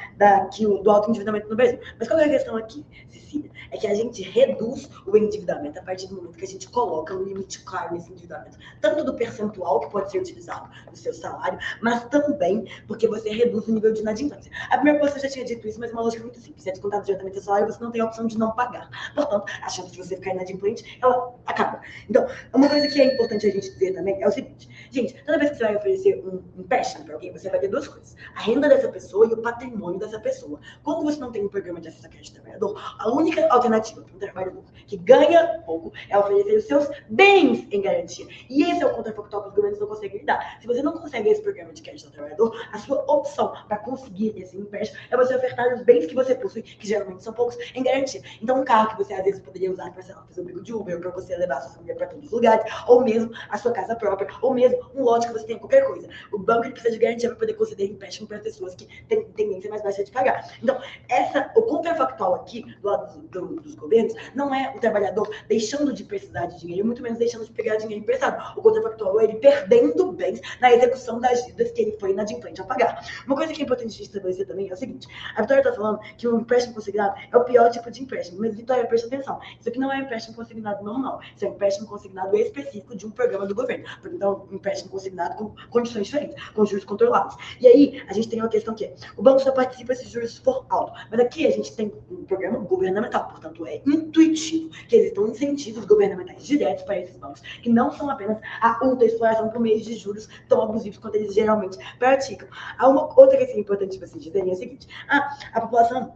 do alto endividamento no Brasil. Mas qual é a questão aqui, Cecília? É que a gente reduz o endividamento a partir do momento que a gente coloca um limite claro nesse endividamento. Tanto do percentual que pode ser utilizado no seu salário, mas também porque você reduz o nível de inadimplência. A primeira coisa, eu já tinha dito isso, mas é uma lógica muito simples. Se é descontado diretamente do salário, você não tem a opção de não pagar. Portanto, a chance de você ficar inadimplente, ela acaba. Então, uma coisa que é importante a gente dizer também é o seguinte. Gente, toda vez que você vai oferecer um empréstimo para alguém, você vai ter duas coisas. A renda dessa pessoa e o patrimônio dessa pessoa. Quando você não tem um programa de acesso a crédito trabalhador, a única alternativa para um trabalhador que ganha pouco é oferecer os seus bens em garantia. E esse é o contrafactual que os governos não conseguem lidar. Se você não consegue esse programa de crédito ao trabalhador, a sua opção para conseguir esse empréstimo é você ofertar os bens que você possui, que geralmente são poucos, em garantia. Então, um carro que você às vezes poderia usar para, sei lá, fazer um bico de Uber, para você levar a sua família para todos os lugares, ou mesmo a sua casa própria, ou mesmo um lote que você tem, qualquer coisa. O banco ele precisa de garantia para poder conceder empréstimo para pessoas que têm tendência mais baixa de pagar. Então, o contrafactual aqui, do lado dos governos, não é o trabalhador deixando de precisar de dinheiro, muito menos deixando de pegar dinheiro emprestado. O contrafactual é ele perdendo bens na execução das dívidas que ele foi inadimplente a pagar. Uma coisa que é importante a gente estabelecer também é o seguinte: a Vitória está falando que o empréstimo consignado é o pior tipo de empréstimo, mas Vitória, presta atenção, isso aqui não é um empréstimo consignado normal, isso é um empréstimo consignado específico de um programa do governo. Então, um empréstimo consignado com condições diferentes, com juros controlados. E aí, a gente tem uma questão que é, o banco só participa se os juros for alto, mas aqui a gente tem um programa governamental, portanto, é intuitivo que existam incentivos governamentais diretos para esses bancos, que não são apenas a ultra exploração por meio de juros tão abusivos quanto eles geralmente praticam. Há uma outra questão importante para vocês dizerem é o seguinte: a população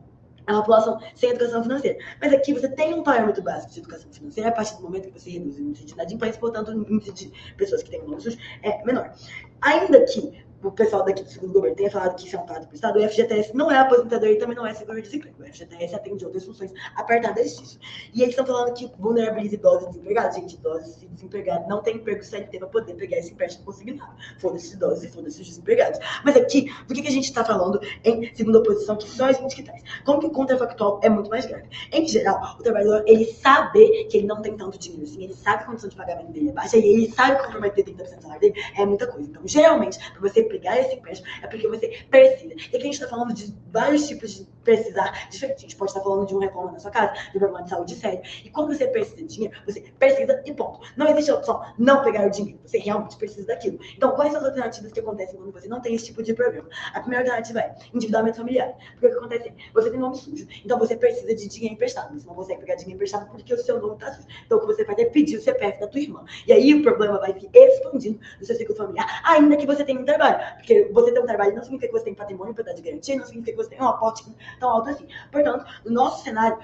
sem educação financeira. Mas aqui você tem um parâmetro básico de educação financeira a partir do momento que você reduz o índice de inadimplência, portanto, o índice de pessoas que têm um nome sujo é menor. Ainda que o pessoal daqui do segundo governo tenha falado que isso é um fato para o Estado, o FGTS não é aposentadoria e também não é seguro-desemprego. O FGTS atende outras funções apartadas disso. E eles estão falando que vulnerabiliza idosos e desempregados. Gente, idosos e desempregados não tem emprego CLT para poder pegar esse empréstimo consignado. Foda-se idosos e foda-se os desempregados. Mas aqui, por que a gente está falando em segunda oposição, que só a gente que traz? Como que o contrafactual é muito mais grave? Em geral, o trabalhador, ele sabe que ele não tem tanto dinheiro assim, ele sabe que a condição de pagamento dele é baixa e ele sabe que comprometer 30% do salário dele é muita coisa. Então, geralmente, para você pegar esse empréstimo é porque você precisa. E aqui a gente está falando de vários tipos de precisar diferentes. A gente pode estar falando de uma reforma na sua casa, de um problema de saúde sério. E quando você precisa de dinheiro, você precisa e ponto. Não existe a opção não pegar o dinheiro. Você realmente precisa daquilo. Então, quais são as alternativas que acontecem quando você não tem esse tipo de problema? A primeira alternativa é endividamento familiar. Porque o que acontece é, você tem nome sujo, então você precisa de dinheiro emprestado. Você não consegue pegar dinheiro emprestado porque o seu nome está sujo. Então, o que você faz é pedir o CPF da tua irmã. E aí o problema vai se expandindo no seu ciclo familiar, ainda que você tenha um trabalho. Porque você ter um trabalho não significa que você tem patrimônio para dar de garantia, não significa que você tem um aporte tão alto assim. Portanto, no nosso cenário,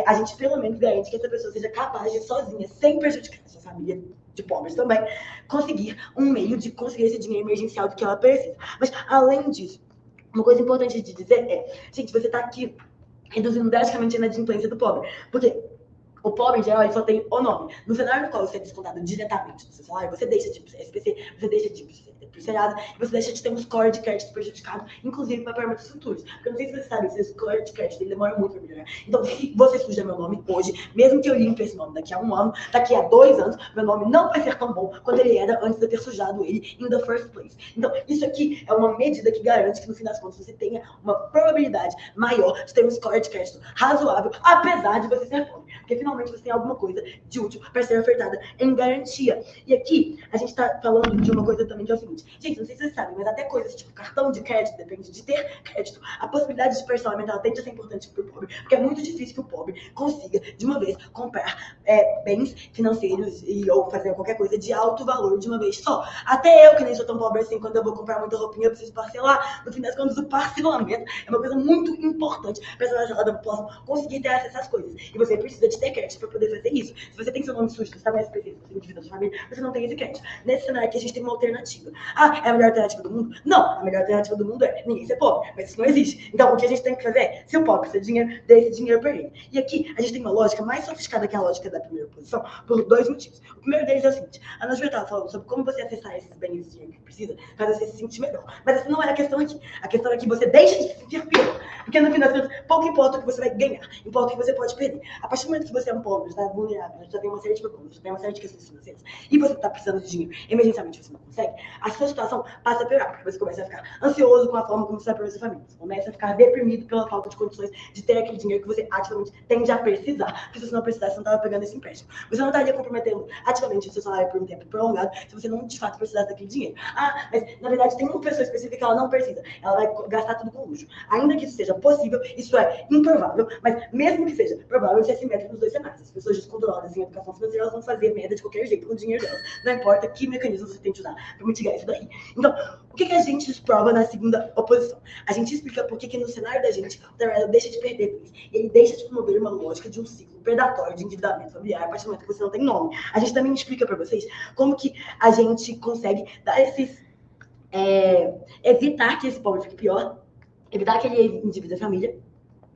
a gente pelo menos garante que essa pessoa seja capaz de sozinha, sem prejudicar a sua família, de pobres também, conseguir um meio de conseguir esse dinheiro emergencial do que ela precisa. Mas, além disso, uma coisa importante de dizer é, gente, você está aqui reduzindo drasticamente a inadimplência do pobre. Porque o pobre, em geral, ele só tem o nome. No cenário no qual você é descontado diretamente do seu salário, você deixa de ser SPC, você deixa de ser terceirado, e você deixa de ter um score de crédito prejudicado, inclusive para pagamentos futuros. Porque eu não sei se você sabe, esse score de crédito ele demora muito para melhorar. Então, se você suja meu nome hoje, mesmo que eu limpe esse nome daqui a 1 ano, daqui a 2 anos, meu nome não vai ser tão bom quanto ele era antes de eu ter sujado ele in the first place. Então, isso aqui é uma medida que garante que, no fim das contas, você tenha uma probabilidade maior de ter um score de crédito razoável, apesar de você ser pobre. Porque, finalmente, você tem alguma coisa de útil para ser ofertada em garantia. E aqui, a gente está falando de uma coisa também que é o seguinte. Gente, não sei se vocês sabem, mas até coisas tipo cartão de crédito, depende de ter crédito. A possibilidade de parcelamento, ela tende a ser importante para o pobre, porque é muito difícil que o pobre consiga, de uma vez, comprar bens financeiros ou fazer qualquer coisa de alto valor de uma vez só. Até eu, que nem sou tão pobre assim, quando eu vou comprar muita roupinha, eu preciso parcelar. No fim das contas, o parcelamento é uma coisa muito importante para as pessoas possam conseguir ter acesso às coisas. E você precisa de ter crédito para poder fazer isso. Se você tem seu nome sujo, você está no SPC, você tem dívida da sua família, você não tem esse crédito. Nesse cenário aqui, a gente tem uma alternativa. Ah, é a melhor alternativa do mundo? Não, a melhor alternativa do mundo é ninguém ser pobre, mas isso não existe. Então, o que a gente tem que fazer é, se o pobre precisa de dinheiro, dê esse dinheiro para ele. E aqui, a gente tem uma lógica mais sofisticada que a lógica da primeira posição, por 2 motivos. O primeiro deles é o seguinte, a Ana estava falando sobre como você acessar esses bens, esse dinheiro que precisa, para você se sentir melhor. Mas essa não é a questão aqui. A questão é que você deixa de se sentir pior. Porque, no fim das contas, pouco importa o que você vai ganhar, importa o que você pode perder. A partir do momento que você é um pobre, está vulnerável, já tem uma série de problemas, já tem uma série de questões financeiras, e você está precisando de dinheiro, emergencialmente você não consegue, a sua situação passa a piorar, porque você começa a ficar ansioso com a forma como você vai para sua família. Você começa a ficar deprimido pela falta de condições de ter aquele dinheiro que você ativamente tende a precisar. Porque se você não precisasse, você não estava pegando esse empréstimo. Você não estaria comprometendo ativamente o seu salário por um tempo prolongado se você não, de fato, precisasse daquele dinheiro. Ah, mas, na verdade, tem uma pessoa específica que ela não precisa. Ela vai gastar tudo com luxo. Ainda que isso seja possível, isso é improvável, mas mesmo que seja provável, isso é simétrico nos dois cenários. As pessoas descontroladas em educação financeira, elas vão fazer merda de qualquer jeito com o dinheiro delas. Não importa que mecanismo você tem de usar para mitigar isso daí. Então, o que a gente desprova na segunda oposição? A gente explica por que no cenário da gente, o trabalhador deixa de perder bens. Ele deixa de promover uma lógica de um ciclo predatório de endividamento familiar a partir do momento que você não tem nome. A gente também explica para vocês como que a gente consegue dar esses... evitar que esse pobre fique pior, evitar que ele endivide a família.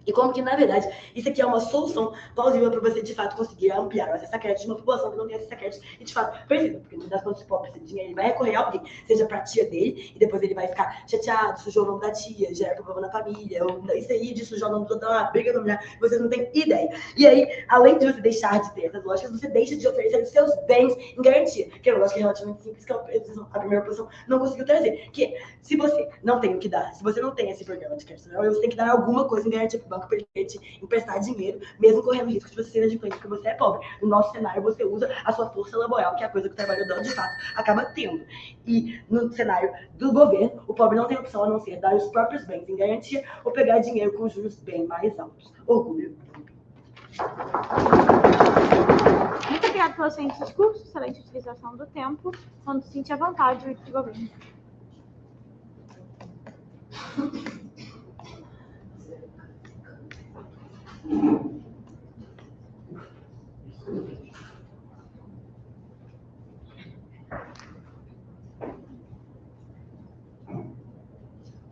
E como que, na verdade, isso aqui é uma solução plausível para você, de fato, conseguir ampliar o acesso a crédito de uma população que não tem acesso a crédito e, de fato, precisa. Porque, no fim das contas, o pobre precisa de dinheiro, ele vai recorrer a alguém, seja para a tia dele, e depois ele vai ficar chateado, sujou o nome da tia, gera problema na família, ou isso aí de sujar o nome do uma briga familiar, vocês não têm ideia. E aí, além de você deixar de ter essas lógicas, você deixa de oferecer os seus bens em garantia, que é uma lógica relativamente simples, que a primeira posição não conseguiu trazer. Que se você não tem o que dar, se você não tem esse programa de crédito, você tem que dar alguma coisa em garantia para o banco para ele te emprestar dinheiro, mesmo correndo risco de você ser inadimplente porque você é pobre. No nosso cenário, você usa a sua força laboral, que é a coisa que o trabalhador, de fato, acaba tendo. E no cenário do governo, o pobre não tem opção a não ser dar os próprios bens em garantia ou pegar dinheiro com juros bem mais altos. Orgulho. Muito obrigada pelo excelente discurso, excelente utilização do tempo. Quando se sente à vontade, de governo.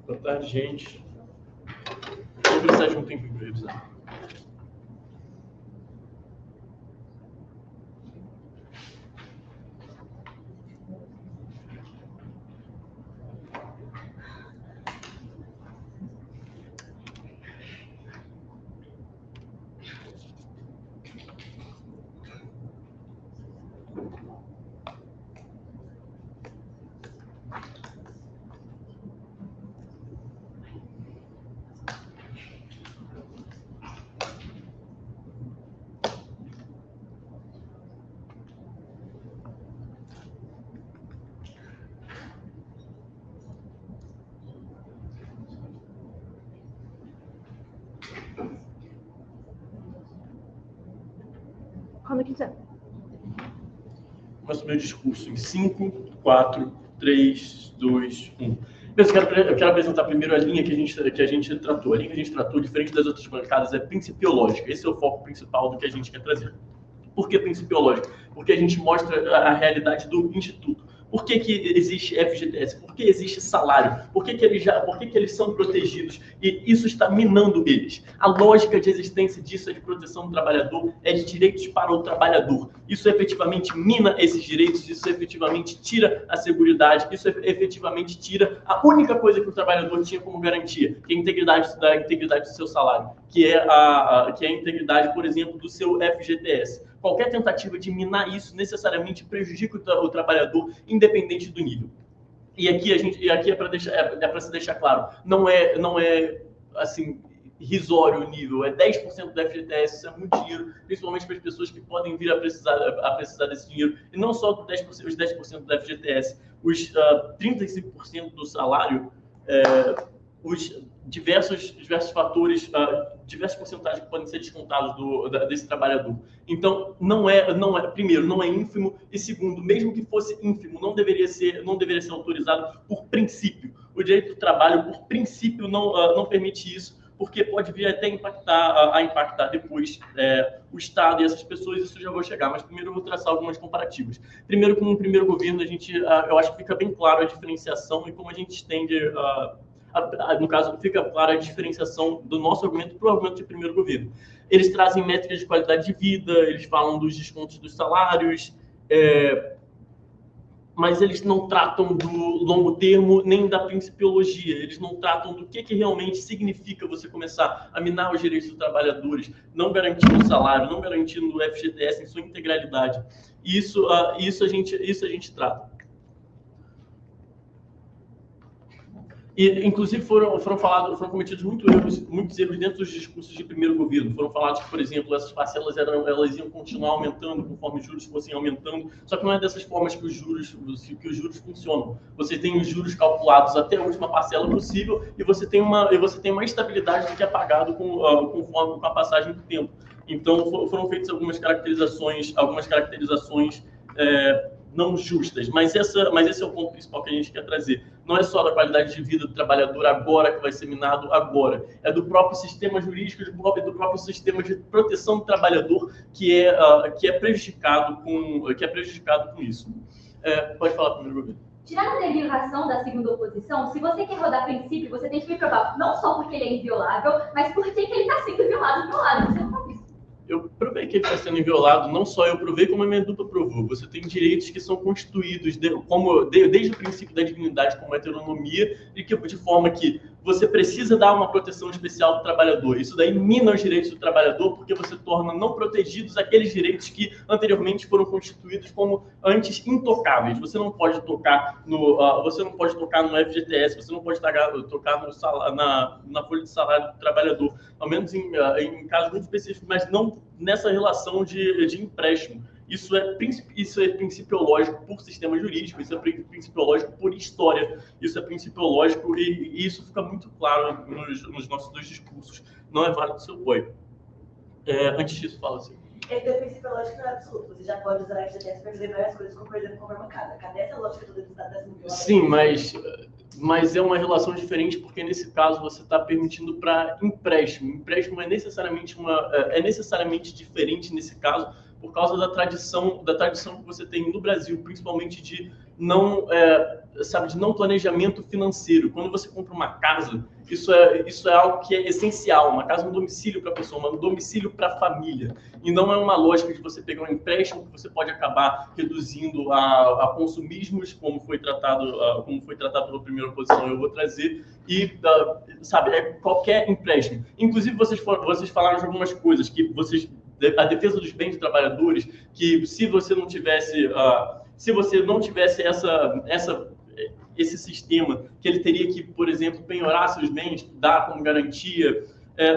Boa tarde, gente. Vou precisar de um tempo para revisar. Quando quiser. Começo meu discurso em 5, 4, 3, 2, 1. Eu quero apresentar primeiro a linha que a gente tratou. A linha que a gente tratou, diferente das outras bancadas, é principiológica. Esse é o foco principal do que a gente quer trazer. Por que principiológico? Porque a gente mostra a realidade do Instituto. Por que existe FGTS? Por que existe salário? Por que eles são protegidos? E isso está minando eles. A lógica de existência disso é de proteção do trabalhador, é de direitos para o trabalhador. Isso efetivamente mina esses direitos, isso efetivamente tira a seguridade, isso efetivamente tira a única coisa que o trabalhador tinha como garantia, que é a integridade do seu salário, que é a integridade, por exemplo, do seu FGTS. Qualquer tentativa de minar isso necessariamente prejudica o trabalhador, independente do nível. E aqui é para se deixar claro, não é assim irrisório o nível, é 10% do FGTS, isso é muito dinheiro, principalmente para as pessoas que podem vir a precisar desse dinheiro. E não só os 10% do FGTS, os 35% do salário, os diversos fatores, diversas porcentagens que podem ser descontados desse trabalhador. Então, primeiro, não é ínfimo, e segundo, mesmo que fosse ínfimo, não deveria ser autorizado por princípio. O direito do trabalho, por princípio, não permite isso, porque pode vir até impactar depois o Estado e essas pessoas, isso já vou chegar, mas primeiro eu vou traçar algumas comparativas. Primeiro, com o primeiro governo, eu acho que fica bem claro a diferenciação e como a gente estende no caso, fica clara a diferenciação do nosso argumento para o argumento de primeiro governo. Eles trazem métricas de qualidade de vida, eles falam dos descontos dos salários, mas eles não tratam do longo termo nem da principiologia, eles não tratam do que realmente significa você começar a minar os direitos dos trabalhadores, não garantindo o salário, não garantindo o FGTS em sua integralidade. Isso a gente trata. E, inclusive, foram cometidos muitos erros dentro dos discursos de primeiro governo. Foram falados que, por exemplo, essas parcelas elas iam continuar aumentando conforme os juros fossem aumentando. Só que não é dessas formas que os juros funcionam. Você tem os juros calculados até a última parcela possível e você tem uma estabilidade do que é pagado com a passagem do tempo. Então, foram feitas algumas caracterizações não justas, mas esse é o ponto principal que a gente quer trazer. Não é só da qualidade de vida do trabalhador agora que vai ser minado agora, é do próprio sistema jurídico, do próprio sistema de proteção do trabalhador que é prejudicado com isso. Pode falar primeiro, Gabriel. Tirando a derivação da segunda oposição, se você quer rodar princípio, você tem que me provar não só porque ele é inviolável, mas por que ele está sendo violado. Você não faz isso. Eu provei que ele está sendo inviolado, não só eu provei, como a minha dupla provou. Você tem direitos que são constituídos desde o princípio da dignidade como heteronomia, e de forma que você precisa dar uma proteção especial do trabalhador. Isso daí mina os direitos do trabalhador, porque você torna não protegidos aqueles direitos que anteriormente foram constituídos como antes intocáveis. Você não pode tocar no FGTS, você não pode tocar na folha de salário do trabalhador, ao menos em casos muito específicos, mas não nessa relação de empréstimo. Isso é principiológico por sistema jurídico, isso é principiológico por história, isso é principiológico e isso fica muito claro nos nossos dois discursos. Não é válido o seu apoio. Antes disso, fala assim. Esse é principiológico não é absoluto. Você já pode usar a FGTS para fazer várias coisas, como por exemplo, comprar uma casa. Cadê essa lógica toda do Estado das Mulheres? Sim, mas é uma relação diferente porque nesse caso você está permitindo para empréstimo. Empréstimo é necessariamente diferente nesse caso por causa da tradição que você tem no Brasil, principalmente de não planejamento financeiro. Quando você compra uma casa, isso é algo que é essencial. Uma casa é um domicílio para a pessoa, um domicílio para a família. E não é uma lógica de você pegar um empréstimo que você pode acabar reduzindo a consumismos, como foi tratado pela primeira oposição, eu vou trazer, e qualquer empréstimo. Inclusive, vocês falaram de algumas coisas que a defesa dos bens de trabalhadores, que se você não tivesse esse sistema, que ele teria que, por exemplo, penhorar seus bens, dar como garantia,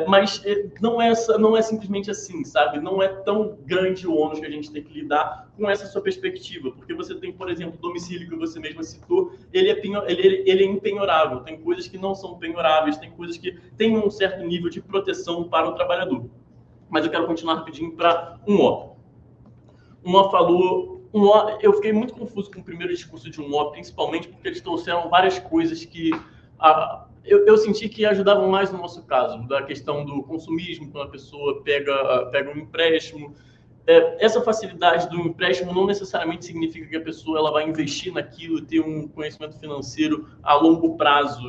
mas não é simplesmente assim, sabe? Não é tão grande o ônus que a gente tem que lidar com essa sua perspectiva, porque você tem, por exemplo, o domicílio que você mesma citou, ele é impenhorável, tem coisas que não são penhoráveis, tem coisas que têm um certo nível de proteção para o trabalhador. Mas eu quero continuar rapidinho para um O. Eu fiquei muito confuso com o primeiro discurso de um O, principalmente porque eles trouxeram várias coisas que eu senti que ajudavam mais no nosso caso, da questão do consumismo, quando a pessoa pega um empréstimo. essa facilidade do empréstimo não necessariamente significa que a pessoa ela vai investir naquilo, ter um conhecimento financeiro a longo prazo.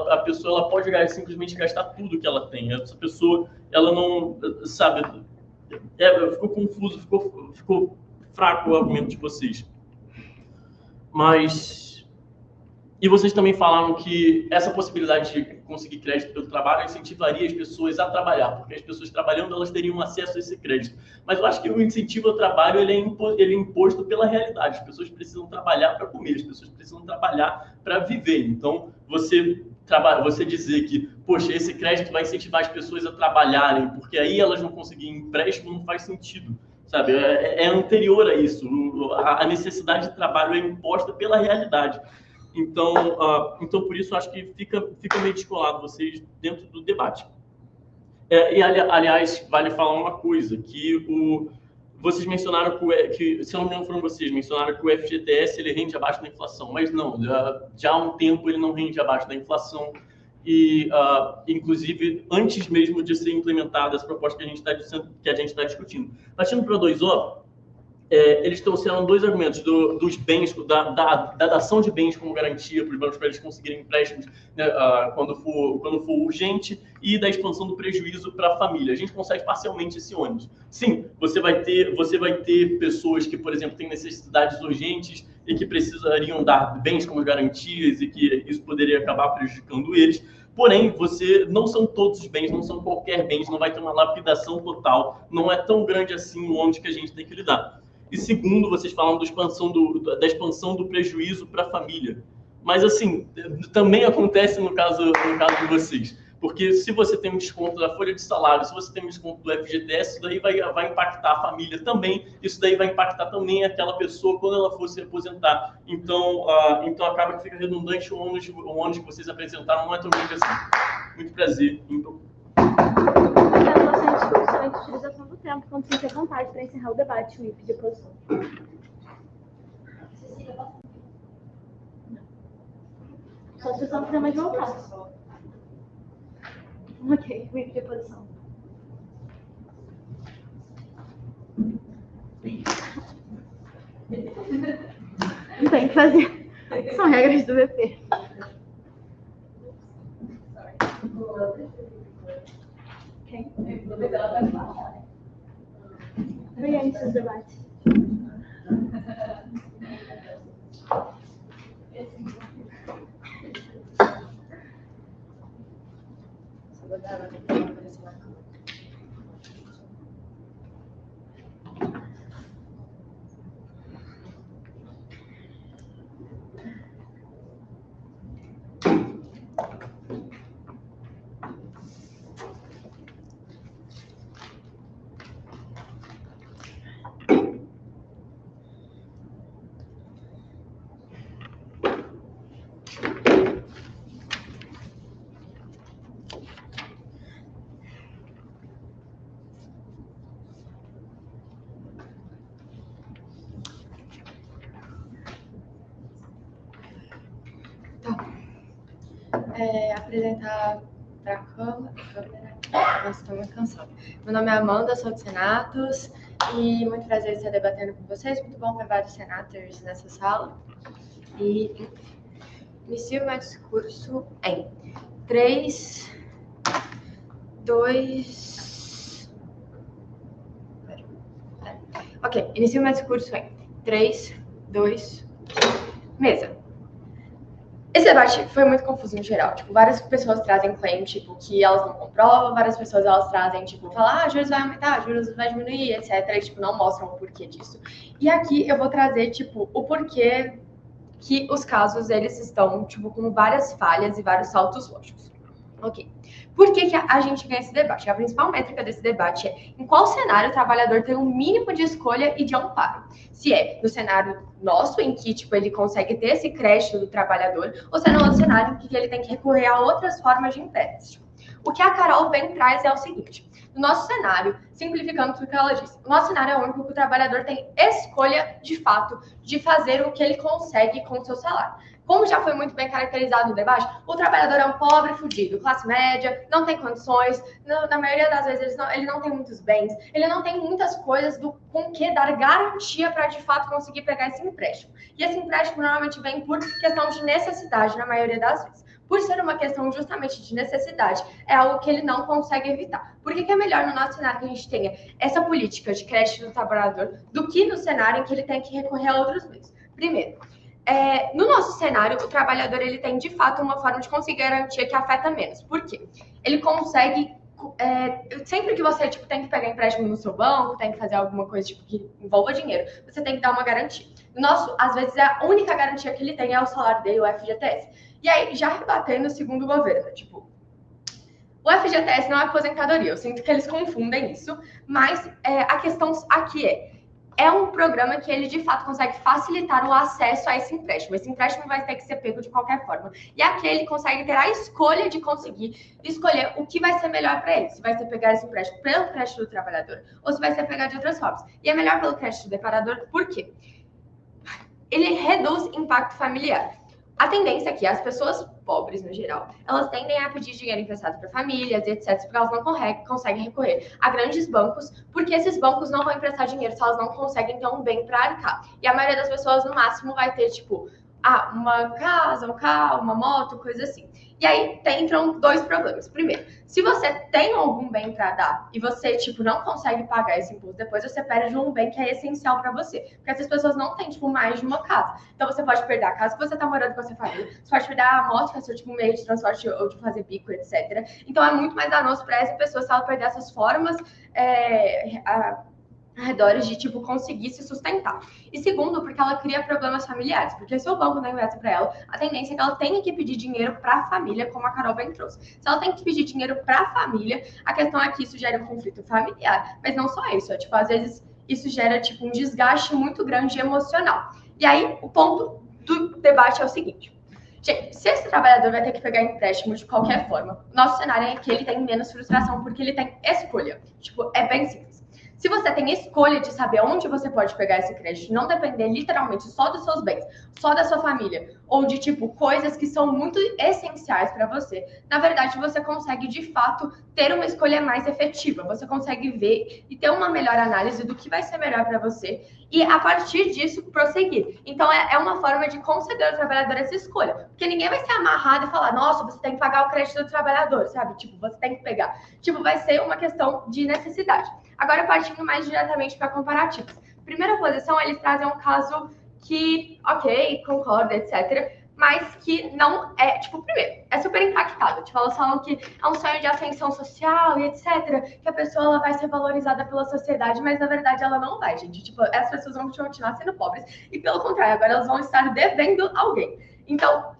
A pessoa ela pode simplesmente gastar tudo que ela tem. Essa pessoa, ela não, sabe, ficou confuso, ficou fraco o argumento de vocês. Mas... E vocês também falaram que essa possibilidade de conseguir crédito pelo trabalho incentivaria as pessoas a trabalhar, porque as pessoas trabalhando, elas teriam acesso a esse crédito. Mas eu acho que o incentivo ao trabalho ele é imposto pela realidade. As pessoas precisam trabalhar para comer, as pessoas precisam trabalhar para viver. Então, você dizer que, poxa, esse crédito vai incentivar as pessoas a trabalharem, porque aí elas vão conseguir empréstimo, não faz sentido. Sabe? É anterior a isso. A necessidade de trabalho é imposta pela realidade. Então, por isso, acho que fica meio descolado vocês dentro do debate. Aliás, vale falar uma coisa, que vocês mencionaram que, se eu não me engano, foram vocês, mencionaram que o FGTS ele rende abaixo da inflação, mas não, já há um tempo ele não rende abaixo da inflação e, inclusive, antes mesmo de ser implementada essa proposta que a gente está discutindo. Partindo para 2O, eles trouxeram dois argumentos dos bens, da dação de bens como garantia para os bancos para eles conseguirem empréstimos, né, quando for urgente, e da expansão do prejuízo para a família. A gente consegue parcialmente esse ônus. Sim, você vai ter pessoas que, por exemplo, têm necessidades urgentes e que precisariam dar bens como garantias e que isso poderia acabar prejudicando eles. Porém, não são todos os bens, não são qualquer bens, não vai ter uma lapidação total, não é tão grande assim o ônus que a gente tem que lidar. E segundo, vocês falam da expansão do prejuízo para a família. Mas, assim, também acontece no caso de vocês. Porque se você tem um desconto da folha de salário, se você tem um desconto do FGTS, isso daí vai impactar a família também. Isso daí vai impactar também aquela pessoa quando ela for se aposentar. Então acaba que fica redundante o ônus que vocês apresentaram, não é tão grande assim. Muito prazer. Excelente utilização do tempo, quando se ter vontade para encerrar o debate, o IP de oposição. Só se você não quiser mais voltar. Ok, o IP de oposição. Não tem o que fazer. São regras do VP. Okay. Vem aí seus debates. Apresentar para a câmera. Nossa, estou muito cansada. Meu nome é Amanda, sou de Senatos e muito prazer estar debatendo com vocês. Muito bom ver vários senators nessa sala. E inicio meu discurso em 3, 2... Ok, inicio meu discurso em 3, 2, mesa. Esse debate foi muito confuso no geral. Tipo, várias pessoas trazem claim, tipo, que elas não comprovam, várias pessoas elas trazem, tipo, falar, juros vai aumentar, juros vai diminuir, etc. E, tipo, não mostram o porquê disso. E aqui eu vou trazer, tipo, o porquê que os casos, eles estão, tipo, com várias falhas e vários saltos lógicos. Ok. Por que a gente ganha esse debate? A principal métrica desse debate é em qual cenário o trabalhador tem um mínimo de escolha e de amparo. Se é no cenário nosso, em que tipo, ele consegue ter esse crédito do trabalhador, ou se é no outro cenário em que ele tem que recorrer a outras formas de empréstimo. O que a Carol vem traz é o seguinte. No nosso cenário, simplificando tudo que ela disse, o nosso cenário é o único que o trabalhador tem escolha, de fato, de fazer o que ele consegue com o seu salário. como já foi muito bem caracterizado no debate, o trabalhador é um pobre fudido, classe média, não tem condições, na maioria das vezes ele não tem muitos bens, ele não tem muitas coisas com que dar garantia para de fato conseguir pegar esse empréstimo. E esse empréstimo normalmente vem por questão de necessidade, na maioria das vezes. Por ser uma questão justamente de necessidade, é algo que ele não consegue evitar. Por que é melhor no nosso cenário que a gente tenha essa política de crédito do trabalhador do que no cenário em que ele tem que recorrer a outros meios? Primeiro, no nosso cenário, o trabalhador ele tem de fato uma forma de conseguir garantia que afeta menos. Por quê? Ele consegue, sempre que você tem que pegar empréstimo no seu banco, tem que fazer alguma coisa que envolva dinheiro, você tem que dar uma garantia. No nosso, às vezes, a única garantia que ele tem é o salário dele, o FGTS. E aí, já rebatendo segundo o governo, o FGTS não é aposentadoria, eu sinto que eles confundem isso, mas a questão aqui é um programa que ele, de fato, consegue facilitar o acesso a esse empréstimo. Esse empréstimo vai ter que ser pego de qualquer forma. E aqui ele consegue ter a escolha de conseguir escolher o que vai ser melhor para ele. Se vai ser pegar esse empréstimo pelo crédito do trabalhador ou se vai ser pegar de outras formas. E é melhor pelo crédito do trabalhador, por quê? Ele reduz impacto familiar. A tendência é que as pessoas pobres, no geral, elas tendem a pedir dinheiro emprestado para famílias, etc., porque elas não conseguem recorrer a grandes bancos, porque esses bancos não vão emprestar dinheiro se elas não conseguem ter um bem para arcar. E a maioria das pessoas, no máximo, vai ter, uma casa, um carro, uma moto, coisa assim. E aí entram dois problemas. Primeiro, se você tem algum bem para dar e você, não consegue pagar esse imposto, depois você perde um bem que é essencial para você. Porque essas pessoas não têm, mais de uma casa. Então, você pode perder a casa que você está morando com a sua família, você pode perder a moto, que é seu, meio de transporte ou de fazer bico, etc. Então, é muito mais danoso para essa pessoa se ela perder essas formas arredores de, conseguir se sustentar. E segundo, porque ela cria problemas familiares. Porque se o banco não investe para ela, a tendência é que ela tenha que pedir dinheiro para a família, como a Carol bem trouxe. Se ela tem que pedir dinheiro para a família, a questão é que isso gera um conflito familiar. Mas não só isso, às vezes isso gera, um desgaste muito grande emocional. E aí, o ponto do debate é o seguinte. Gente, se esse trabalhador vai ter que pegar empréstimo de qualquer forma, nosso cenário é que ele tem menos frustração, porque ele tem escolha. É bem simples. Se você tem escolha de saber onde você pode pegar esse crédito, não depender literalmente só dos seus bens, só da sua família, ou de coisas que são muito essenciais para você, na verdade você consegue de fato ter uma escolha mais efetiva. Você consegue ver e ter uma melhor análise do que vai ser melhor para você e a partir disso prosseguir. Então é uma forma de conceder ao trabalhador essa escolha, porque ninguém vai ser amarrado e falar, nossa, você tem que pagar o crédito do trabalhador, sabe? Você tem que pegar. Vai ser uma questão de necessidade. Agora, partindo mais diretamente para comparativos. Primeira posição, eles trazem um caso que, ok, concordo, etc., mas que não é, primeiro, é super impactado. Elas falam que é um sonho de ascensão social e etc., que a pessoa ela vai ser valorizada pela sociedade, mas na verdade ela não vai, gente. As pessoas vão continuar sendo pobres e, pelo contrário, agora elas vão estar devendo alguém. Então,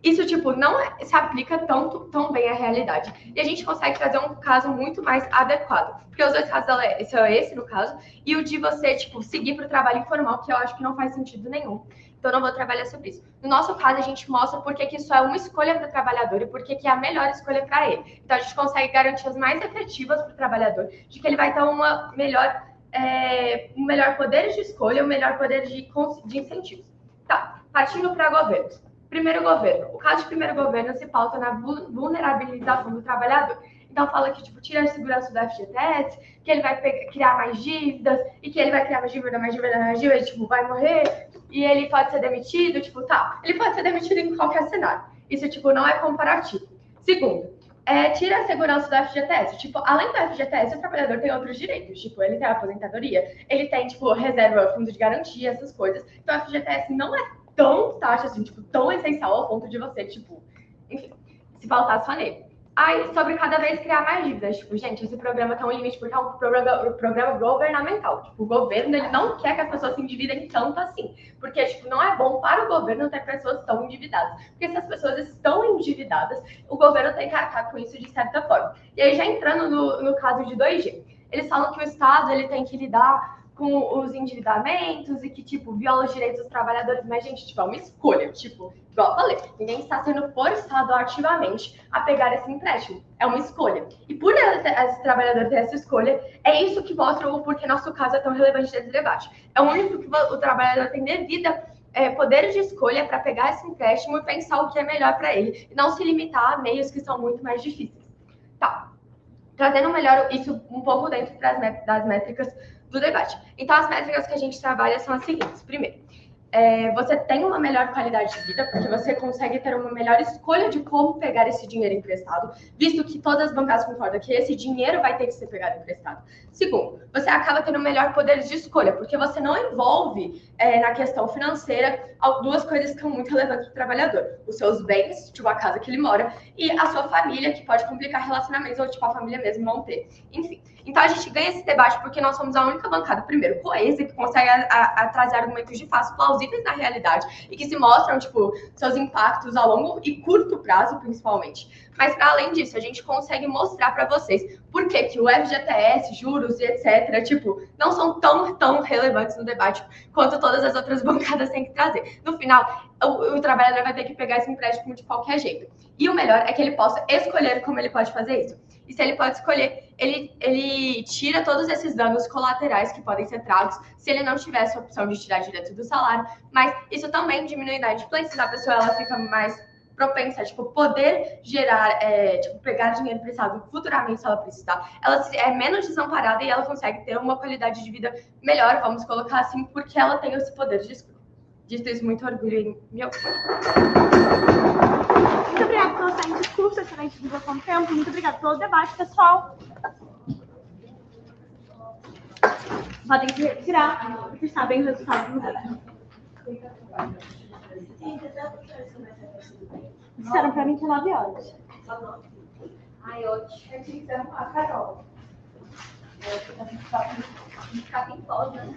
isso, não se aplica tão bem à realidade. E a gente consegue fazer um caso muito mais adequado. Porque os dois casos, esse no caso, e o de você, seguir para o trabalho informal, que eu acho que não faz sentido nenhum. Então, eu não vou trabalhar sobre isso. No nosso caso, a gente mostra por que isso é uma escolha para o trabalhador e por que é a melhor escolha para ele. Então, a gente consegue garantias mais efetivas para o trabalhador, de que ele vai ter um melhor poder de escolha, um melhor poder de incentivos. Tá, partindo para governos. Primeiro governo. O caso de primeiro governo se pauta na vulnerabilização do trabalhador. Então, fala que, tira a segurança do FGTS, que ele vai criar mais dívidas, e que ele vai criar mais dívida, ele, vai morrer, e ele pode ser demitido, ele pode ser demitido em qualquer cenário. Isso, não é comparativo. Segundo, tira a segurança do FGTS. Além do FGTS, o trabalhador tem outros direitos. Ele tem a aposentadoria, ele tem, reserva, fundo de garantia, essas coisas. Então, o FGTS não é tão taxa, tão essencial ao ponto de você, enfim, se pautar só nele. Aí, sobre cada vez criar mais dívidas. Gente, esse programa tem um limite porque é um programa governamental. O governo, ele não quer que as pessoas se endividem tanto assim. Porque, não é bom para o governo ter pessoas tão endividadas. Porque se as pessoas estão endividadas, o governo tem que arcar com isso de certa forma. E aí, já entrando no caso de 2G, eles falam que o Estado, ele tem que lidar com os endividamentos e que, viola os direitos dos trabalhadores. Mas, gente, é uma escolha. Igual eu falei, ninguém está sendo forçado ativamente a pegar esse empréstimo. É uma escolha. E por esse trabalhador ter essa escolha, é isso que mostra o porquê nosso caso é tão relevante nesse debate. É o único que o trabalhador tem devida poder de escolha para pegar esse empréstimo e pensar o que é melhor para ele, e não se limitar a meios que são muito mais difíceis. Tá. Trazendo melhor isso um pouco dentro das métricas do debate. Então, as métricas que a gente trabalha são as seguintes. Primeiro, você tem uma melhor qualidade de vida, porque você consegue ter uma melhor escolha de como pegar esse dinheiro emprestado, visto que todas as bancadas concordam que esse dinheiro vai ter que ser pegado emprestado. Segundo, você acaba tendo um melhor poder de escolha, porque você não envolve na questão financeira duas coisas que são muito relevantes para o trabalhador. Os seus bens, tipo a casa que ele mora, e a sua família, que pode complicar relacionamentos, ou tipo a família mesmo não ter. Enfim. Então, a gente ganha esse debate porque nós somos a única bancada, primeiro, coesa, que consegue trazer argumentos de fato plausíveis na realidade e que se mostram, tipo, seus impactos a longo e curto prazo, principalmente. Mas, para além disso, a gente consegue mostrar para vocês por que o FGTS, juros e etc., tipo, não são tão relevantes no debate quanto todas as outras bancadas têm que trazer. No final, o trabalhador vai ter que pegar esse empréstimo de qualquer jeito. E o melhor é que ele possa escolher como ele pode fazer isso. E se ele pode escolher, ele tira todos esses danos colaterais que podem ser tragos se ele não tivesse a opção de tirar direto do salário. Mas isso também diminui a inadimplência, a pessoa ela fica mais propensa a poder gerar, pegar dinheiro emprestado futuramente se ela precisar. Ela é menos desamparada e ela consegue ter uma qualidade de vida melhor, vamos colocar assim, porque ela tem esse poder de escolha. Dito isso, muito orgulho em meu filho. Muito obrigada pelo excelente discurso, excelente divulgação do tempo. Muito obrigada pelo debate, pessoal. Podem se retirar, porque sabem o resultado do debate. Disseram pra mim que é 9 horas. Ai, ótimo. Eu tinha que ser uma Carol. Ficar em pós, né?